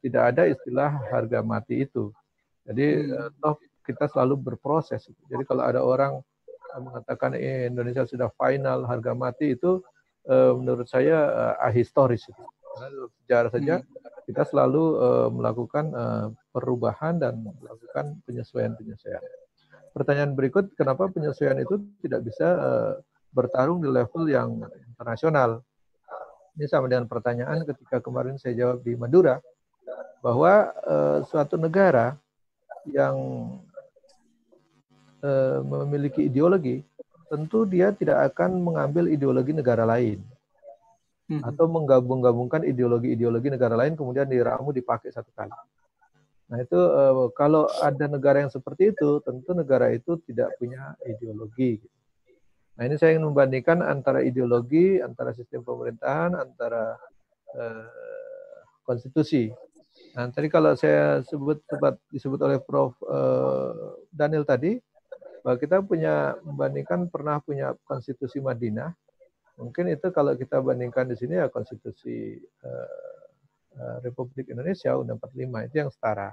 tidak ada istilah harga mati itu. Jadi toh kita selalu berproses. Jadi kalau ada orang mengatakan Indonesia sudah final harga mati itu menurut saya ahistoris. Karena dalam sejarah saja kita selalu melakukan perubahan dan melakukan penyesuaian-penyesuaian. Pertanyaan berikut, kenapa penyesuaian itu tidak bisa bertarung di level yang internasional? Ini sama dengan pertanyaan ketika kemarin saya jawab di Madura, bahwa suatu negara yang memiliki ideologi, tentu dia tidak akan mengambil ideologi negara lain atau menggabung-gabungkan ideologi-ideologi negara lain kemudian diramu dipakai satu kali. Nah itu kalau ada negara yang seperti itu, tentu negara itu tidak punya ideologi. Nah ini saya ingin membandingkan antara ideologi, antara sistem pemerintahan, antara konstitusi. Nah tadi kalau saya disebut oleh Prof. Daniel tadi, bahwa kita membandingkan pernah punya konstitusi Madinah. Mungkin itu kalau kita bandingkan di sini ya konstitusi Republik Indonesia Undang 45 itu yang setara.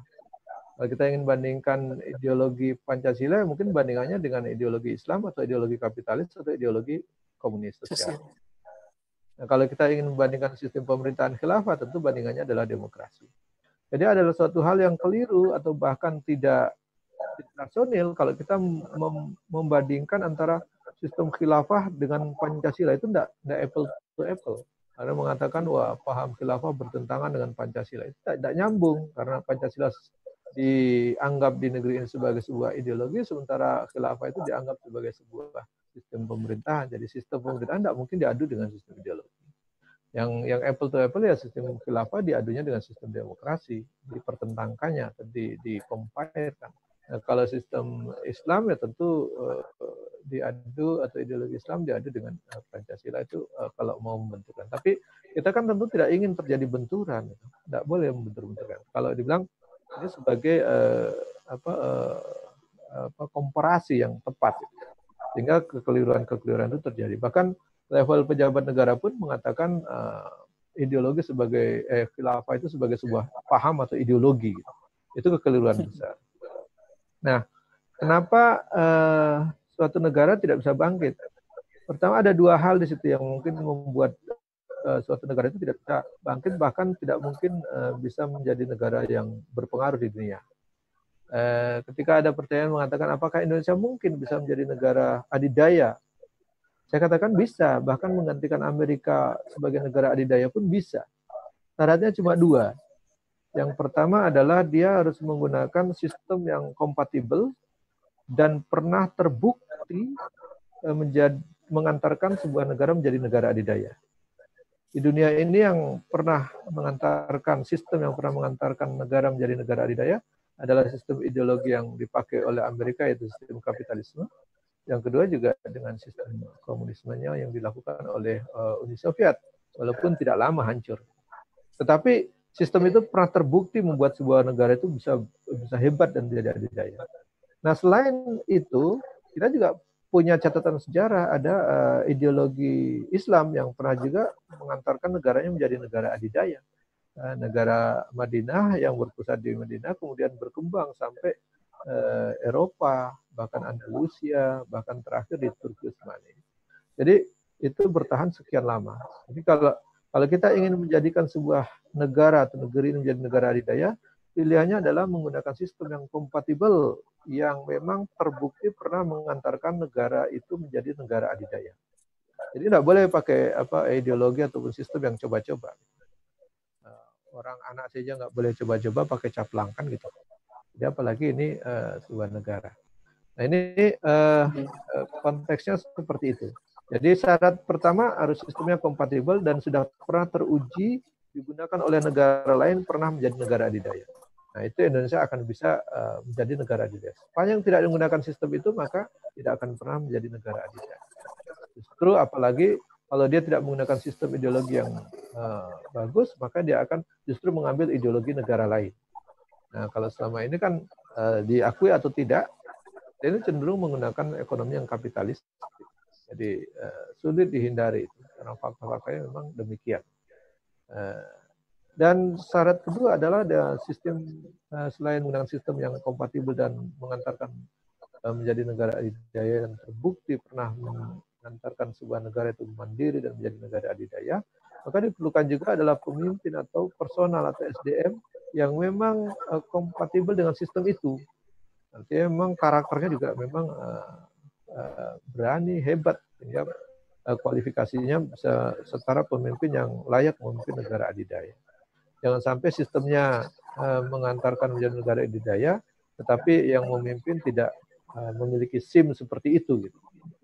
Kalau kita ingin bandingkan ideologi Pancasila, mungkin bandingannya dengan ideologi Islam atau ideologi kapitalis atau ideologi komunis sosial. Nah, kalau kita ingin membandingkan sistem pemerintahan khilafah, tentu bandingannya adalah demokrasi. Jadi adalah suatu hal yang keliru atau bahkan tidak rasional kalau kita membandingkan antara sistem khilafah dengan Pancasila. Itu tidak apple to apple. Karena mengatakan wah paham khilafah bertentangan dengan Pancasila. Itu tidak nyambung karena Pancasila dianggap di negeri ini sebagai sebuah ideologi, sementara khilafah itu dianggap sebagai sebuah sistem pemerintahan. Jadi sistem pemerintahan tidak mungkin diadu dengan sistem ideologi. Yang apple to apple ya sistem khilafah diadunya dengan sistem demokrasi, dipertentangkannya, dikompairkan. Nah, kalau sistem Islam ya tentu diadu atau ideologi Islam diadu dengan Pancasila itu kalau mau membenturkan. Tapi kita kan tentu tidak ingin terjadi benturan, tidak boleh membentur-benturkan. Kalau dibilang ini sebagai komparasi yang tepat. Sehingga kekeliruan-kekeliruan itu terjadi. Bahkan level pejabat negara pun mengatakan ideologi sebagai khilafah itu sebagai sebuah paham atau ideologi. Itu kekeliruan besar. Nah, kenapa suatu negara tidak bisa bangkit? Pertama, ada dua hal di situ yang mungkin membuat suatu negara itu tidak bisa bangkit, bahkan tidak mungkin bisa menjadi negara yang berpengaruh di dunia. Ketika ada pertanyaan mengatakan apakah Indonesia mungkin bisa menjadi negara adidaya, saya katakan bisa, bahkan menggantikan Amerika sebagai negara adidaya pun bisa. Syaratnya cuma dua. Yang pertama adalah dia harus menggunakan sistem yang kompatibel dan pernah terbukti mengantarkan sebuah negara menjadi negara adidaya. Di dunia ini yang pernah mengantarkan sistem yang pernah mengantarkan negara menjadi negara adidaya adalah sistem ideologi yang dipakai oleh Amerika, yaitu sistem kapitalisme. Yang kedua juga dengan sistem komunismenya yang dilakukan oleh Uni Soviet, walaupun tidak lama hancur. Tetapi sistem itu pernah terbukti membuat sebuah negara itu bisa hebat dan tidak adidaya. Nah, selain itu, kita juga punya catatan sejarah, ada ideologi Islam yang pernah juga mengantarkan negaranya menjadi negara adidaya. Negara Madinah yang berpusat di Madinah kemudian berkembang sampai Eropa, bahkan Andalusia, bahkan terakhir di Turki Utsmani. Jadi itu bertahan sekian lama. Jadi kalau kita ingin menjadikan sebuah negara atau negeri ini menjadi negara adidaya, pilihannya adalah menggunakan sistem yang kompatibel yang memang terbukti pernah mengantarkan negara itu menjadi negara adidaya. Jadi tidak boleh pakai ideologi ataupun sistem yang coba-coba. Orang anak saja nggak boleh coba-coba pakai caplang kan gitu. Jadi apalagi ini sebuah negara. Nah ini konteksnya seperti itu. Jadi syarat pertama harus sistemnya kompatibel dan sudah pernah teruji digunakan oleh negara lain pernah menjadi negara adidaya. Nah itu Indonesia akan bisa menjadi negara adidaya. Sepanjang tidak menggunakan sistem itu maka tidak akan pernah menjadi negara adidaya. Justru apalagi kalau dia tidak menggunakan sistem ideologi yang bagus, maka dia akan justru mengambil ideologi negara lain. Nah, kalau selama ini kan diakui atau tidak, dia ini cenderung menggunakan ekonomi yang kapitalis. Jadi sulit dihindari itu, karena fakta-faktanya memang demikian. Dan syarat kedua adalah ada sistem selain menggunakan sistem yang kompatibel dan mengantarkan menjadi negara adidaya yang terbukti pernah mengantarkan sebuah negara itu mandiri dan menjadi negara adidaya, maka diperlukan juga adalah pemimpin atau personal atau SDM yang memang kompatibel dengan sistem itu. Artinya memang karakternya juga memang berani, hebat, sehingga kualifikasinya bisa setara pemimpin yang layak memimpin negara adidaya. Jangan sampai sistemnya mengantarkan menjadi negara adidaya, tetapi yang memimpin tidak memiliki SIM seperti itu. Gitu.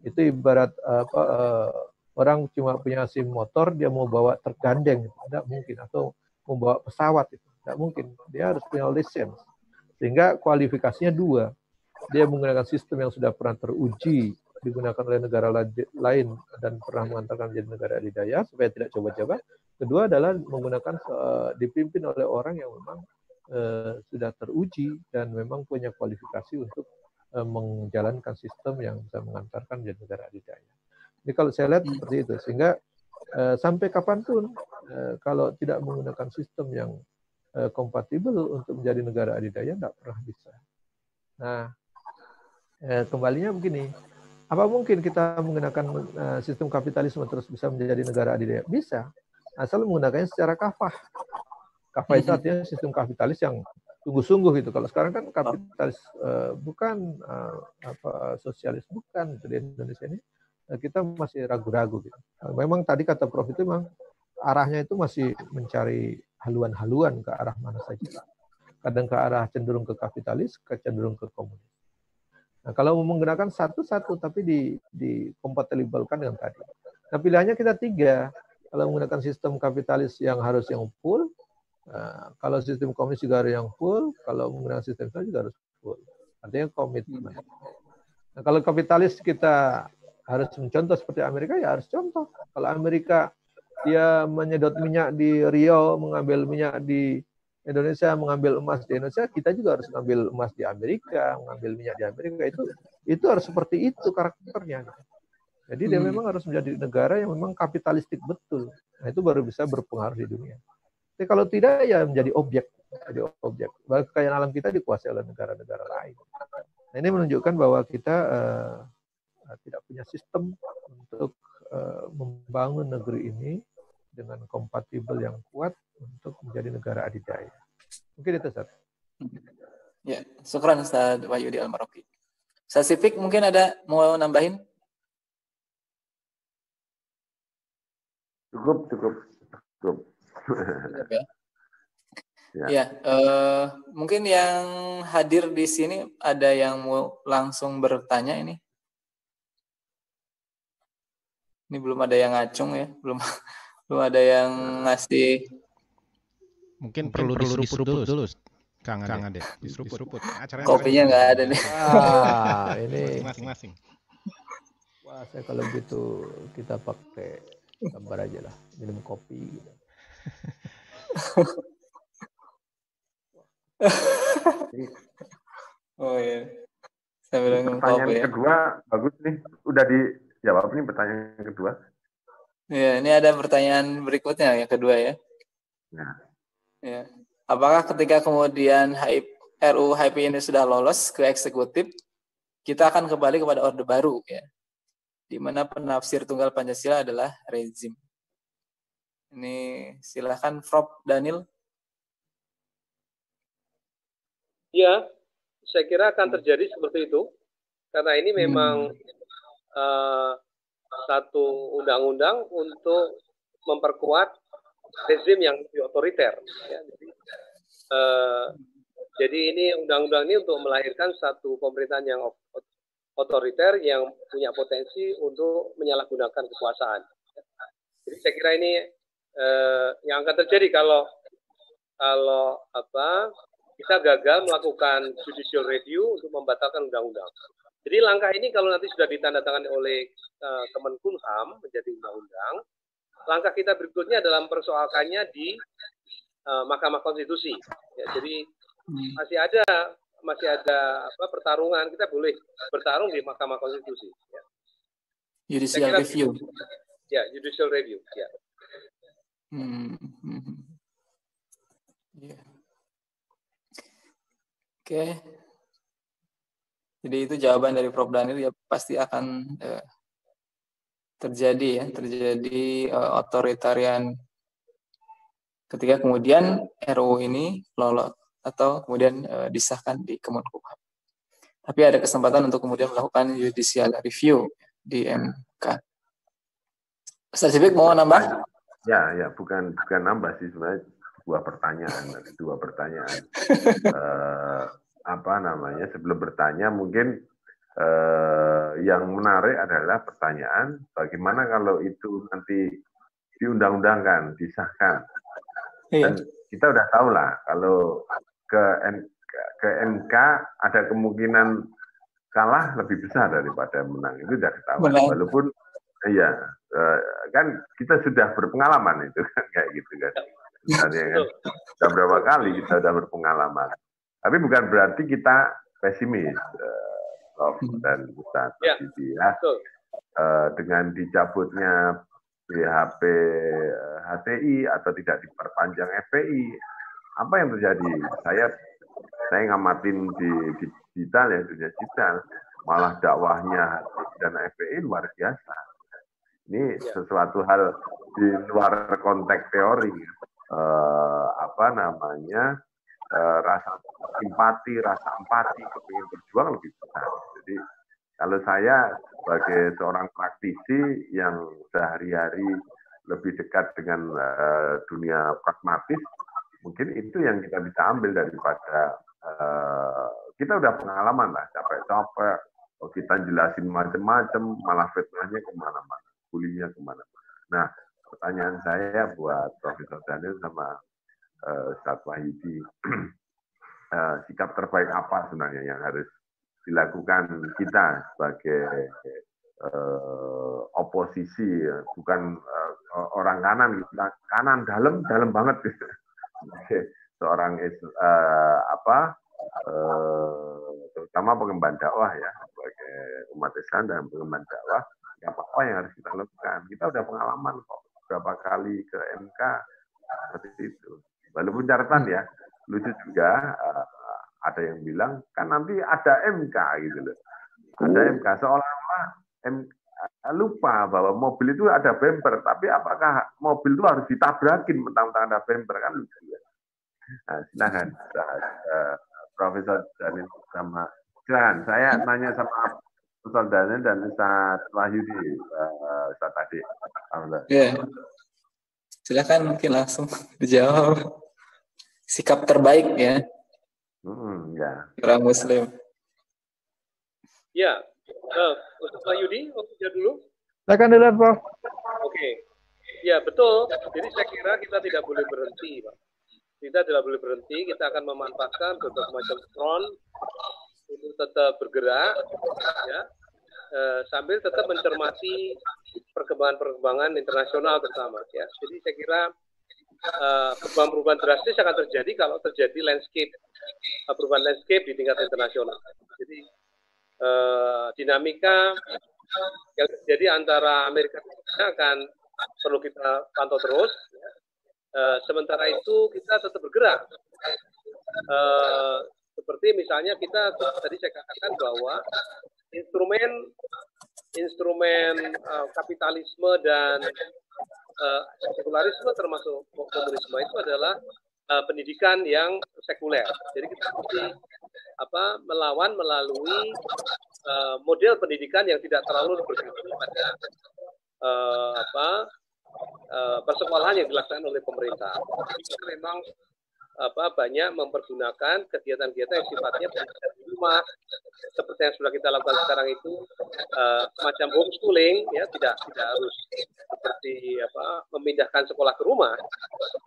Itu ibarat orang cuma punya SIM motor, dia mau bawa truk gandeng, tidak mungkin. Atau mau bawa pesawat, itu tidak mungkin. Dia harus punya lisensi. Sehingga kualifikasinya dua. Dia menggunakan sistem yang sudah pernah teruji, digunakan oleh negara lain dan pernah mengantarkan menjadi negara adidaya, supaya tidak coba-coba. Kedua adalah menggunakan dipimpin oleh orang yang memang sudah teruji dan memang punya kualifikasi untuk menjalankan sistem yang bisa mengantarkan menjadi negara adidaya. Jadi kalau saya lihat seperti itu, sehingga sampai kapanpun kalau tidak menggunakan sistem yang kompatibel untuk menjadi negara adidaya, tidak pernah bisa. Nah, kembalinya begini, apa mungkin kita menggunakan sistem kapitalisme terus bisa menjadi negara adidaya? Bisa, asal menggunakannya secara kafah. Kafah itu artinya sistem kapitalis yang sungguh-sungguh gitu. Kalau sekarang kan kapitalis bukan sosialis, bukan di Indonesia ini kita masih ragu-ragu gitu. Memang tadi kata Prof itu memang arahnya itu masih mencari haluan-haluan ke arah mana saja. Kadang ke arah cenderung ke kapitalis, cenderung ke komunis. Nah, kalau menggunakan satu-satu tapi dikompatibelkan dengan tadi. Nah, pilihannya kita tiga. Kalau menggunakan sistem kapitalis yang harus yang full, kalau sistem komunis juga harus yang full, kalau menggunakan sistem itu juga harus full. Artinya komitmen. Nah, kalau kapitalis kita harus mencontoh seperti Amerika, ya harus contoh. Kalau Amerika dia menyedot minyak di Riau, mengambil minyak di Indonesia mengambil emas di Indonesia, kita juga harus mengambil emas di Amerika, mengambil minyak di Amerika. Itu harus seperti itu karakternya. Jadi dia memang harus menjadi negara yang memang kapitalistik betul. Nah, itu baru bisa berpengaruh di dunia. Tapi kalau tidak, ya menjadi objek. Kekayaan alam kita dikuasai oleh negara-negara lain. Nah, ini menunjukkan bahwa kita tidak punya sistem untuk membangun negeri ini dengan kompatibel yang kuat untuk menjadi negara adidaya. Mungkin itu, Ustaz. Ya, syukran Ustaz Wahyudi Al-Maroki. Ustaz Sifik mungkin ada mau nambahin? Cukup. Ya, mungkin yang hadir di sini ada yang mau langsung bertanya ini. Ini belum ada yang ngacung ya, belum ada yang ngasih. Mungkin perlu diseruput dulu. Kang Ade. Diseruput. Kopinya nggak ada nih. Ini masing-masing. Wah, saya kalau gitu kita pakai gambar aja lah, minum kopi. Gitu. Oh iya. Sambil minum pertanyaan kopi ya. Kedua bagus nih, udah dijawab nih pertanyaan kedua. Ya, ini ada pertanyaan berikutnya yang kedua ya. Ya. Apakah ketika kemudian RUU HIP ini sudah lolos ke eksekutif, kita akan kembali kepada Orde Baru ya, di mana penafsir tunggal Pancasila adalah rezim. Ini silakan Prof. Daniel. Ya, saya kira akan terjadi seperti itu, karena ini memang satu undang-undang untuk memperkuat rezim yang lebih otoriter. Ya. Jadi ini undang-undang ini untuk melahirkan satu pemerintahan yang otoriter yang punya potensi untuk menyalahgunakan kekuasaan. Jadi saya kira ini yang akan terjadi kalau kita gagal melakukan judicial review untuk membatalkan undang-undang. Jadi langkah ini kalau nanti sudah ditandatangani oleh Kemenkumham menjadi undang-undang, langkah kita berikutnya adalah mempersoalkannya di Mahkamah Konstitusi. Ya, jadi masih ada pertarungan, kita boleh bertarung di Mahkamah Konstitusi. Ya. Judicial review. Ya, judicial review. Ya. Yeah. Oke. Jadi itu jawaban dari Prof. Daniel, ya pasti akan terjadi otoritarian ketika kemudian RUU ini lolos atau kemudian disahkan di Kemenkumham. Tapi ada kesempatan untuk kemudian melakukan judicial review di MK. Ustaz Sifik mau nambah? Ya, bukan nambah sih, sebenarnya dua pertanyaan. Sebelum bertanya mungkin yang menarik adalah pertanyaan bagaimana kalau itu nanti diundang-undangkan, disahkan. Dan kita udah tahu lah kalau ke MK ada kemungkinan kalah lebih besar daripada menang, itu udah ketahuan. Walaupun kan kita sudah berpengalaman itu kan kayak gitu kan. Misalnya kan sudah berapa kali kita sudah berpengalaman. Tapi bukan berarti kita pesimis, Prof. dan Ustaz. Dengan dicabutnya BHP HTI atau tidak diperpanjang FPI, apa yang terjadi? Saya ngamatin di digital ya, dunia digital, malah dakwahnya HTI dan FPI luar biasa. Ini sesuatu hal di luar konteks teori. Rasa simpati, rasa empati, kepingin berjuang lebih besar. Jadi kalau saya sebagai seorang praktisi yang sehari-hari lebih dekat dengan dunia pragmatis, mungkin itu yang kita bisa ambil daripada kita udah pengalaman lah, capek-capek, kita jelasin macam-macam, malah fitnahnya kemana-mana, bulinya kemana-mana. Nah, pertanyaan saya buat Profesor Daniel sama Ustadz Wahyudi, sikap terbaik apa sebenarnya yang harus dilakukan kita sebagai oposisi, bukan orang kanan, kanan dalam banget, seorang terutama pengemban dakwah ya, sebagai umat Islam dan pengemban dakwah, ya apa yang harus kita lakukan? Kita udah pengalaman kok beberapa kali ke MK seperti itu. Walaupun catatan ya, lucu juga ada yang bilang kan nanti ada MK gitu loh. Ada MK seolah-olah lupa bahwa mobil itu ada bumper, tapi apakah mobil itu harus ditabrakin mentang-mentang ada bumper, kan lucu ya. Nah, silakan Profesor Daniel sama silakan. Saya nanya sama Profesor Daniel dan Ustaz Wahyudi, Ustaz tadi. Ya, silakan mungkin langsung dijawab. Sikap terbaik ya. Ya. Orang Muslim. Ya, Ustaz Wahyudi, waktunya dulu. Silakan dilihat, Prof. Oke. Ya, betul. Jadi saya kira kita tidak boleh berhenti, Pak. Kita tidak boleh berhenti, kita akan memanfaatkan berbagai macam front untuk tetap bergerak, ya, sambil tetap mencermati perkembangan-perkembangan internasional terutama. Ya. Jadi saya kira perubahan-perubahan drastis akan terjadi kalau terjadi perubahan landscape di tingkat internasional. Jadi dinamika yang terjadi antara Amerika Serikat akan perlu kita pantau terus. Ya. Sementara itu kita tetap bergerak. Seperti misalnya kita tadi saya katakan bahwa instrumen kapitalisme dan sekularisme termasuk komunisme itu adalah pendidikan yang sekuler. Jadi kita mesti melawan melalui model pendidikan yang tidak terlalu bergantung pada persekolahan yang dilaksanakan oleh pemerintah. Kita memang banyak mempergunakan kegiatan-kegiatan yang sifatnya pendidikan di rumah, seperti yang sudah kita lakukan sekarang itu, semacam homeschooling, ya, tidak harus seperti memindahkan sekolah ke rumah,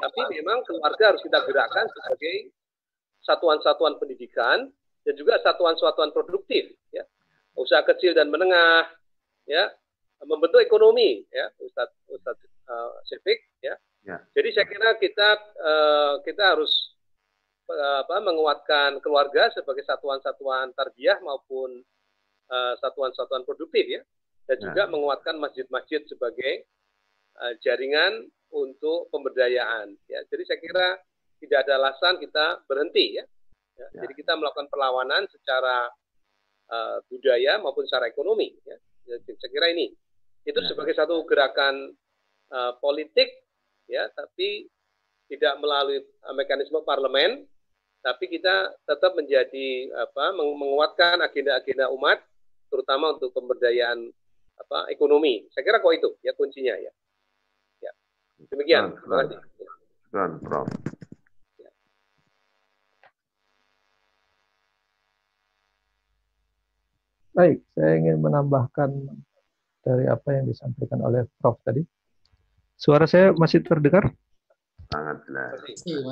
tapi memang keluarga harus kita gerakkan sebagai satuan-satuan pendidikan dan juga satuan-satuan produktif, ya, usaha kecil dan menengah, ya, membentuk ekonomi, ya, Ustadz Syafiq, ya. Ya. Jadi saya kira kita harus menguatkan keluarga sebagai satuan-satuan tarbiyah maupun satuan-satuan produktif, ya, dan juga menguatkan masjid-masjid sebagai jaringan untuk pemberdayaan, ya. Jadi saya kira tidak ada alasan kita berhenti, ya. Ya. Jadi kita melakukan perlawanan secara budaya maupun secara ekonomi, ya. Saya kira ini itu sebagai satu gerakan politik, ya, tapi tidak melalui mekanisme parlemen, tapi kita tetap menjadi menguatkan agenda-agenda umat, terutama untuk pemberdayaan ekonomi. Saya kira kok itu ya kuncinya, ya. Ya. Demikian. Terima kasih. Prof. Ya. Baik, saya ingin menambahkan dari apa yang disampaikan oleh Prof tadi. Suara saya masih terdengar? Sangat jelas.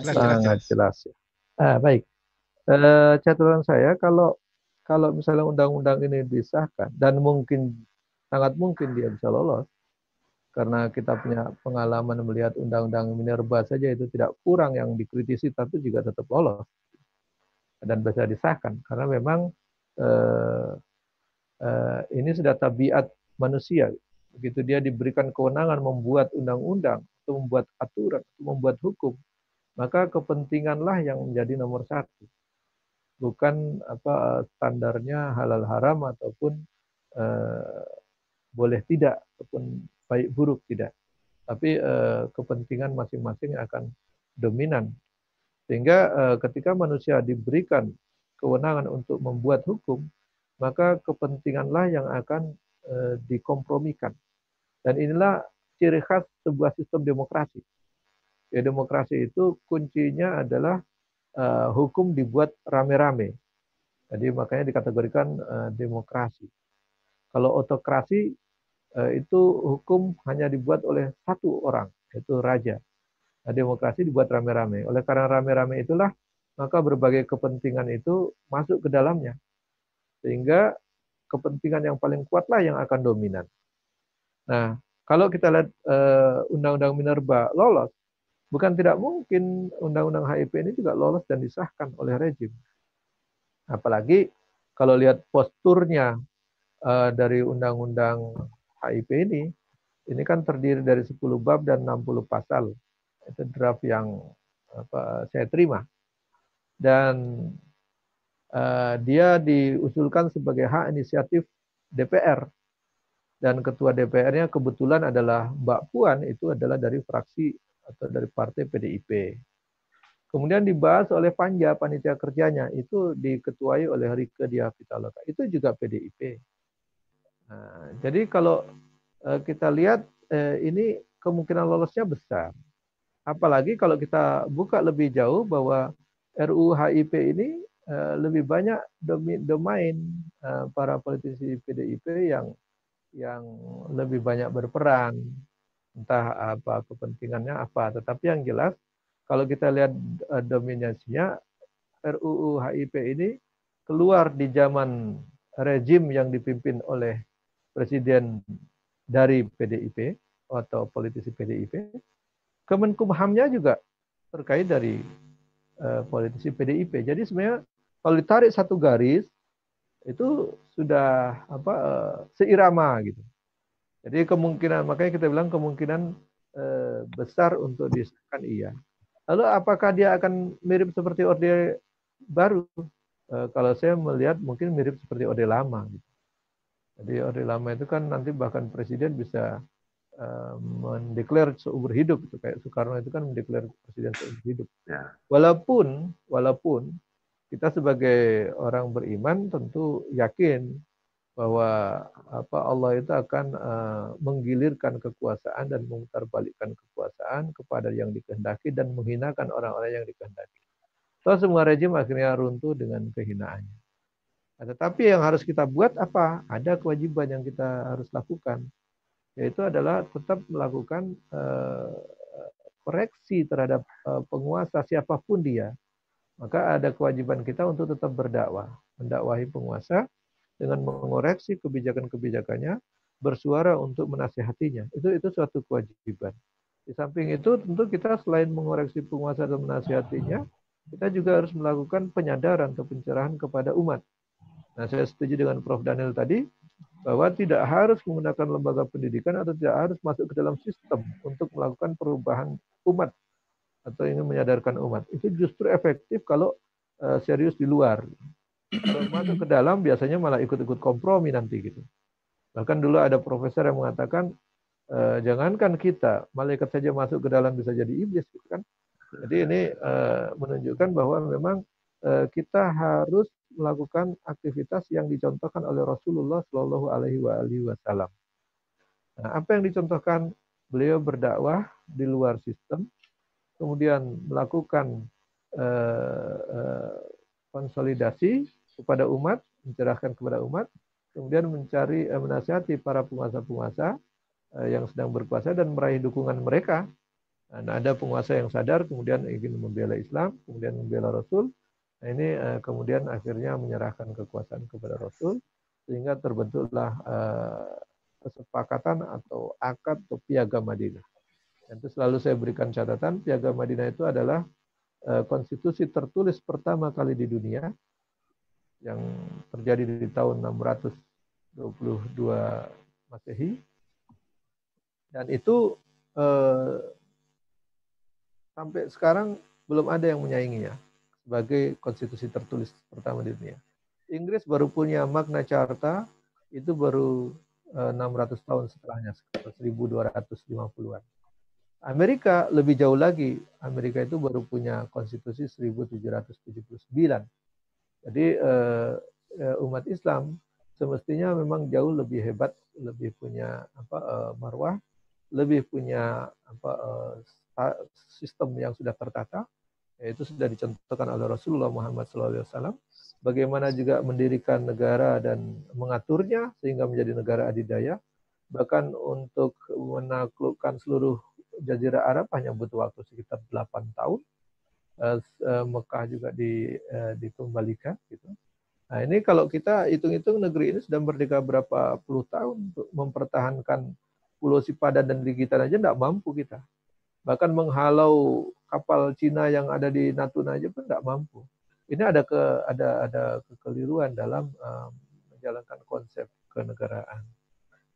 Sangat jelas. Baik. Catatan saya kalau misalnya undang-undang ini disahkan dan sangat mungkin dia bisa lolos, karena kita punya pengalaman melihat undang-undang Minerba saja itu tidak kurang yang dikritisi tapi juga tetap lolos dan bisa disahkan karena memang ini sudah tabiat manusia. Begitu dia diberikan kewenangan membuat undang-undang, atau membuat aturan, atau membuat hukum, maka kepentinganlah yang menjadi nomor satu. Bukan standarnya halal haram ataupun boleh tidak, ataupun baik buruk tidak. Tapi kepentingan masing-masing akan dominan. Sehingga ketika manusia diberikan kewenangan untuk membuat hukum, maka kepentinganlah yang akan dikompromikan. Dan inilah ciri khas sebuah sistem demokrasi. Ya, demokrasi itu kuncinya adalah hukum dibuat rame-rame. Jadi makanya dikategorikan demokrasi. Kalau otokrasi itu hukum hanya dibuat oleh satu orang, yaitu raja. Nah, demokrasi dibuat rame-rame. Oleh karena rame-rame itulah, maka berbagai kepentingan itu masuk ke dalamnya. Sehingga kepentingan yang paling kuatlah yang akan dominan. Nah, kalau kita lihat Undang-Undang Minerba lolos, bukan tidak mungkin undang-undang HIP ini juga lolos dan disahkan oleh rejim. Apalagi kalau lihat posturnya dari undang-undang HIP ini kan terdiri dari 10 bab dan 60 pasal. Itu draft yang saya terima. Dan dia diusulkan sebagai hak inisiatif DPR. Dan ketua DPR-nya kebetulan adalah Mbak Puan, itu adalah dari fraksi atau dari partai PDIP. Kemudian dibahas oleh Panja, panitia kerjanya, itu diketuai oleh Rieke Diah Pitaloka. Itu juga PDIP. Nah, jadi kalau kita lihat ini kemungkinan lolosnya besar. Apalagi kalau kita buka lebih jauh bahwa RUU HIP ini lebih banyak domain para politisi PDIP yang lebih banyak berperan, entah apa kepentingannya apa. Tetapi yang jelas kalau kita lihat dominasinya, RUU HIP ini keluar di zaman rejim yang dipimpin oleh presiden dari PDIP atau politisi PDIP. Kemenkumhamnya juga terkait dari politisi PDIP. Jadi sebenarnya kalau ditarik satu garis itu sudah seirama gitu. Jadi kemungkinan, makanya kita bilang kemungkinan besar untuk disahkan iya. Lalu apakah dia akan mirip seperti Orde Baru? Kalau saya melihat mungkin mirip seperti Orde Lama. Gitu. Jadi Orde Lama itu kan nanti bahkan presiden bisa mendeklar seumur hidup. Gitu. Kayak Soekarno itu kan mendeklar presiden seumur hidup. Ya. Walaupun kita sebagai orang beriman tentu yakin bahwa Allah itu akan menggilirkan kekuasaan dan memutarbalikkan kekuasaan kepada yang dikehendaki dan menghinakan orang-orang yang dikehendaki. Toh semua rejim akhirnya runtuh dengan kehinaannya. Nah, tetapi yang harus kita buat apa? Ada kewajiban yang kita harus lakukan, yaitu adalah tetap melakukan koreksi terhadap penguasa siapapun dia. Maka ada kewajiban kita untuk tetap berdakwah, mendakwahi penguasa dengan mengoreksi kebijakan-kebijakannya, bersuara untuk menasihatinya. Itu suatu kewajiban. Di samping itu tentu kita selain mengoreksi penguasa dan menasihatinya, kita juga harus melakukan penyadaran atau pencerahan kepada umat. Nah, saya setuju dengan Prof. Daniel tadi bahwa tidak harus menggunakan lembaga pendidikan atau tidak harus masuk ke dalam sistem untuk melakukan perubahan umat atau ingin menyadarkan umat. Itu justru efektif kalau serius di luar. Kalau masuk ke dalam biasanya malah ikut-ikut kompromi nanti gitu. Bahkan dulu ada profesor yang mengatakan jangankan kita, malaikat saja masuk ke dalam bisa jadi iblis gitu kan. Jadi ini menunjukkan bahwa memang kita harus melakukan aktivitas yang dicontohkan oleh Rasulullah Shallallahu Alaihi Wasallam. Nah, apa yang dicontohkan? Beliau berdakwah di luar sistem, kemudian melakukan konsolidasi kepada umat, mencerahkan kepada umat, kemudian mencari menasihati para penguasa-penguasa yang sedang berkuasa dan meraih dukungan mereka. Nah, ada penguasa yang sadar kemudian ingin membela Islam, kemudian membela Rasul. Nah, ini kemudian akhirnya menyerahkan kekuasaan kepada Rasul sehingga terbentuklah kesepakatan atau akad atau piagam Madinah. Dan itu selalu saya berikan catatan, piagam Madinah itu adalah konstitusi tertulis pertama kali di dunia yang terjadi di tahun 622 Masehi. Dan itu sampai sekarang belum ada yang menyainginya sebagai konstitusi tertulis pertama di dunia. Inggris baru punya Magna Carta, itu baru 600 tahun setelahnya, 1250-an. Amerika lebih jauh lagi. Amerika itu baru punya konstitusi 1779. Jadi umat Islam semestinya memang jauh lebih hebat, lebih punya marwah, lebih punya sistem yang sudah tertata, yaitu sudah dicontohkan oleh Rasulullah Muhammad SAW. Bagaimana juga mendirikan negara dan mengaturnya sehingga menjadi negara adidaya. Bahkan untuk menaklukkan seluruh Jazirah Arab hanya butuh waktu sekitar 8 tahun. Mekah juga dikembalikan. Gitu. Nah ini kalau kita hitung-hitung negeri ini sudah merdeka berapa puluh tahun untuk mempertahankan Pulau Sipadan dan Ligitan aja tidak mampu kita. Bahkan menghalau kapal Cina yang ada di Natuna aja pun nggak mampu. Ini ada kekeliruan dalam menjalankan konsep kenegaraan.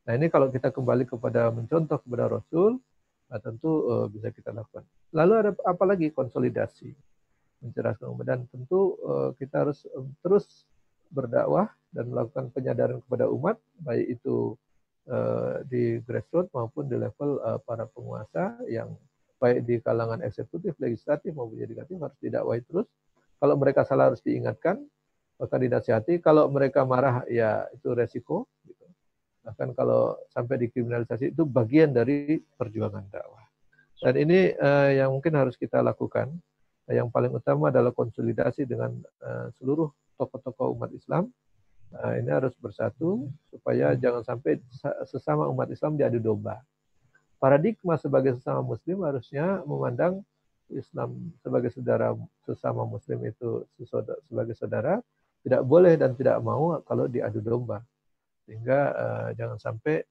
Nah ini kalau kita kembali kepada mencontoh kepada Rasul, nah tentu bisa kita lakukan. Lalu ada apa lagi? Konsolidasi, mencerahkan umat, dan tentu kita harus terus berdakwah dan melakukan penyadaran kepada umat, baik itu di grassroots maupun di level para penguasa yang baik di kalangan eksekutif, legislatif maupun yudikatif harus didakwahi terus. Kalau mereka salah harus diingatkan, maka dinasihati. Kalau mereka marah, ya itu resiko. Gitu. Bahkan kalau sampai dikriminalisasi, itu bagian dari perjuangan dakwah. Dan ini yang mungkin harus kita lakukan. Yang paling utama adalah konsolidasi dengan seluruh tokoh-tokoh umat Islam. Ini harus bersatu supaya jangan sampai sesama umat Islam diadu domba. Paradigma sebagai sesama Muslim harusnya memandang Islam sebagai saudara, sesama Muslim itu sebagai saudara, tidak boleh dan tidak mau kalau diadu domba. Sehingga jangan sampai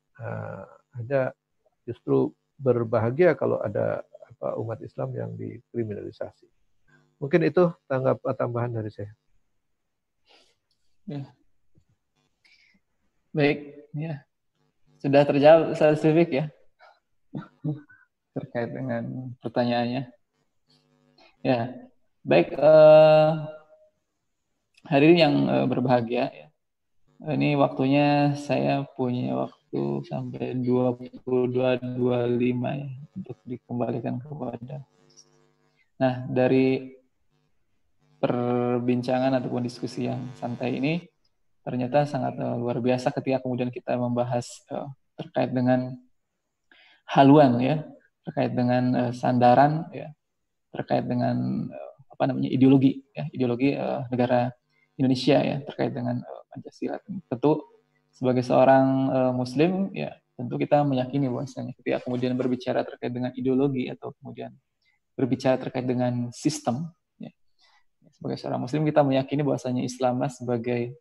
ada, justru berbahagia kalau ada umat Islam yang dikriminalisasi. Mungkin itu tambahan dari saya. Ya. Baik, ya. Sudah terjawab spesifik ya terkait dengan pertanyaannya. Ya, baik, hari ini yang berbahagia ya. Ini waktunya saya punya waktu sampai 22.25 ya untuk dikembalikan kepada. Nah, dari perbincangan ataupun diskusi yang santai ini ternyata sangat luar biasa ketika kemudian kita membahas terkait dengan haluan ya, terkait dengan sandaran ya, terkait dengan ideologi ya, ideologi negara Indonesia ya, terkait dengan Pancasila. Tentu sebagai seorang Muslim ya, tentu kita meyakini bahwasanya ketika kemudian berbicara terkait dengan ideologi atau kemudian berbicara terkait dengan sistem ya, sebagai seorang Muslim kita meyakini bahwasanya Islamlah sebagai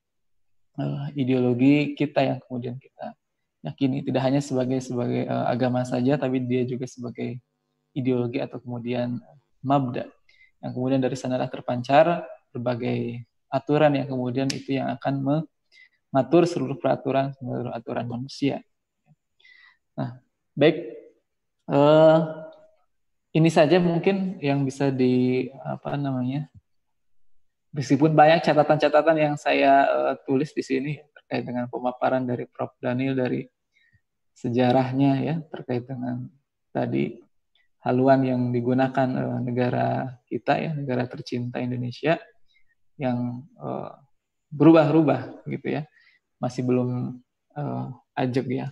ideologi kita yang kemudian kita yakini, tidak hanya sebagai agama saja, tapi dia juga sebagai ideologi atau kemudian mabda yang kemudian dari sanalah terpancar berbagai aturan yang kemudian itu yang akan mengatur seluruh aturan manusia. Nah, baik, ini saja mungkin yang bisa meskipun banyak catatan-catatan yang saya tulis di sini terkait dengan pemaparan dari Prof. Daniel dari sejarahnya ya, terkait dengan tadi haluan yang digunakan negara kita ya, negara tercinta Indonesia yang berubah-ubah gitu ya, masih belum ajak ya,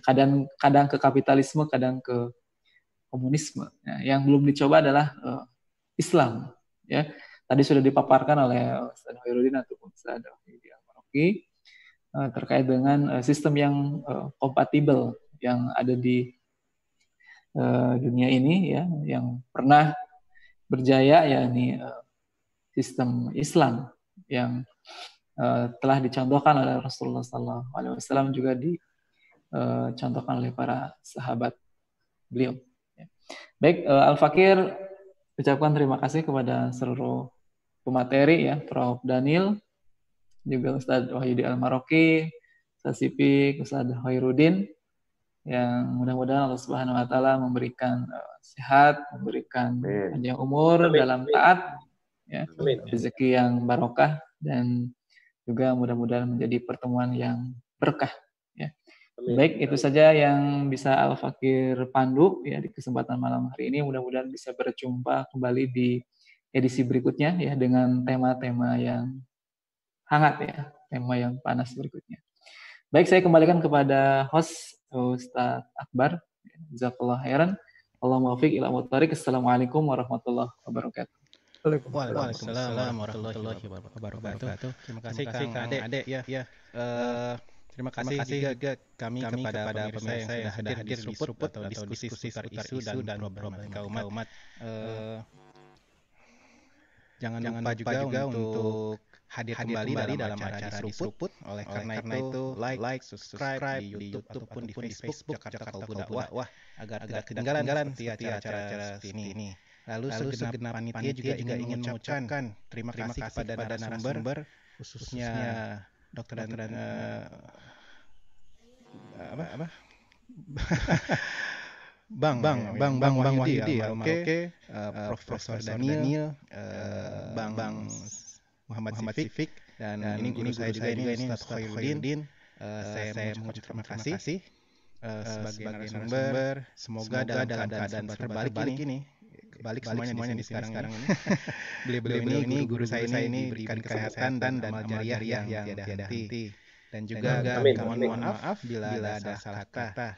kadang ke kapitalisme, kadang ke komunisme. Nah, yang belum dicoba adalah Islam ya. Tadi sudah dipaparkan oleh Ustaz Hoirudin ataupun Ustaz Al-Maroki terkait dengan sistem yang kompatibel yang ada di dunia ini ya, yang pernah berjaya yakni sistem Islam yang telah dicontohkan oleh Rasulullah SAW, juga dicontohkan oleh para sahabat beliau. Baik, Al-Fakir ucapkan terima kasih kepada seluruh pemateri ya, Prof. Daniel, juga Ustadz Wahyudi Al-Maroki, Ustadz Sipik, Ustadz Hoirudin, yang mudah-mudahan Allah Subhanahu wa taala memberikan sehat, memberikan panjang umur dalam taat ya, rezeki yang barokah, dan juga mudah-mudahan menjadi pertemuan yang berkah ya. Baik, itu saja yang bisa Al-Fakir pandu ya di kesempatan malam hari ini. Mudah-mudahan bisa berjumpa kembali di edisi berikutnya ya dengan tema-tema yang hangat ya, tema yang panas berikutnya. Baik, saya kembalikan kepada host Ustaz Akbar. Jazakallahu khairan. Allahumma waffiq ila muthariq. Assalamualaikum warahmatullahi wabarakatuh. Waalaikumsalam warahmatullahi wabarakatuh. Terima kasih Kang Ade ya. Terima kasih juga kami kepada pemirsa yang sudah hadir di Seruput atau diskusi seputar isu dan problematika umat. Jangan lupa juga untuk hadir kembali dalam acara Disruput. Oleh karena itu like, subscribe di YouTube ataupun di Facebook Jakarta Kalbu Dakwah agar tidak ketinggalan seperti acara-acara seperti ini. Lalu segenap panitia juga ingin mengucapkan terima kasih kepada narasumber khususnya dokter dan Bang Wahyudi ya, Profesor Daniel, Bang Muhammad Sifik, dan ini guru saya juga ini Ustaz Khairuddin. Saya mengucapkan terima kasih sebagai narasumber. Semoga dalam keadaan terbalik ini, balik semuanya di sekarang ini. Beliau ini guru saya ini diberikan kesehatan dan amal jariah yang tiada henti. Dan juga mohon maaf bila ada salah kata.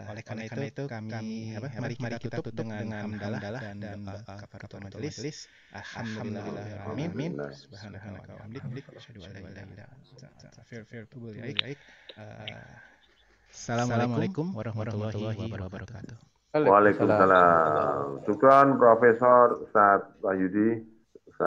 Oleh karena itu kami mari kita tutup dengan hamdalah dan kafaratul majelis. Alhamdulillahirabbil alamin. Subhanaka wa bihamdika asyhadu an la ilaha illa anta astaghfiruka wa atubu ilaik. Assalamualaikum warahmatullahi wabarakatuh. Waalaikumsalam. Syukran Profesor Ustaz Wahyudi.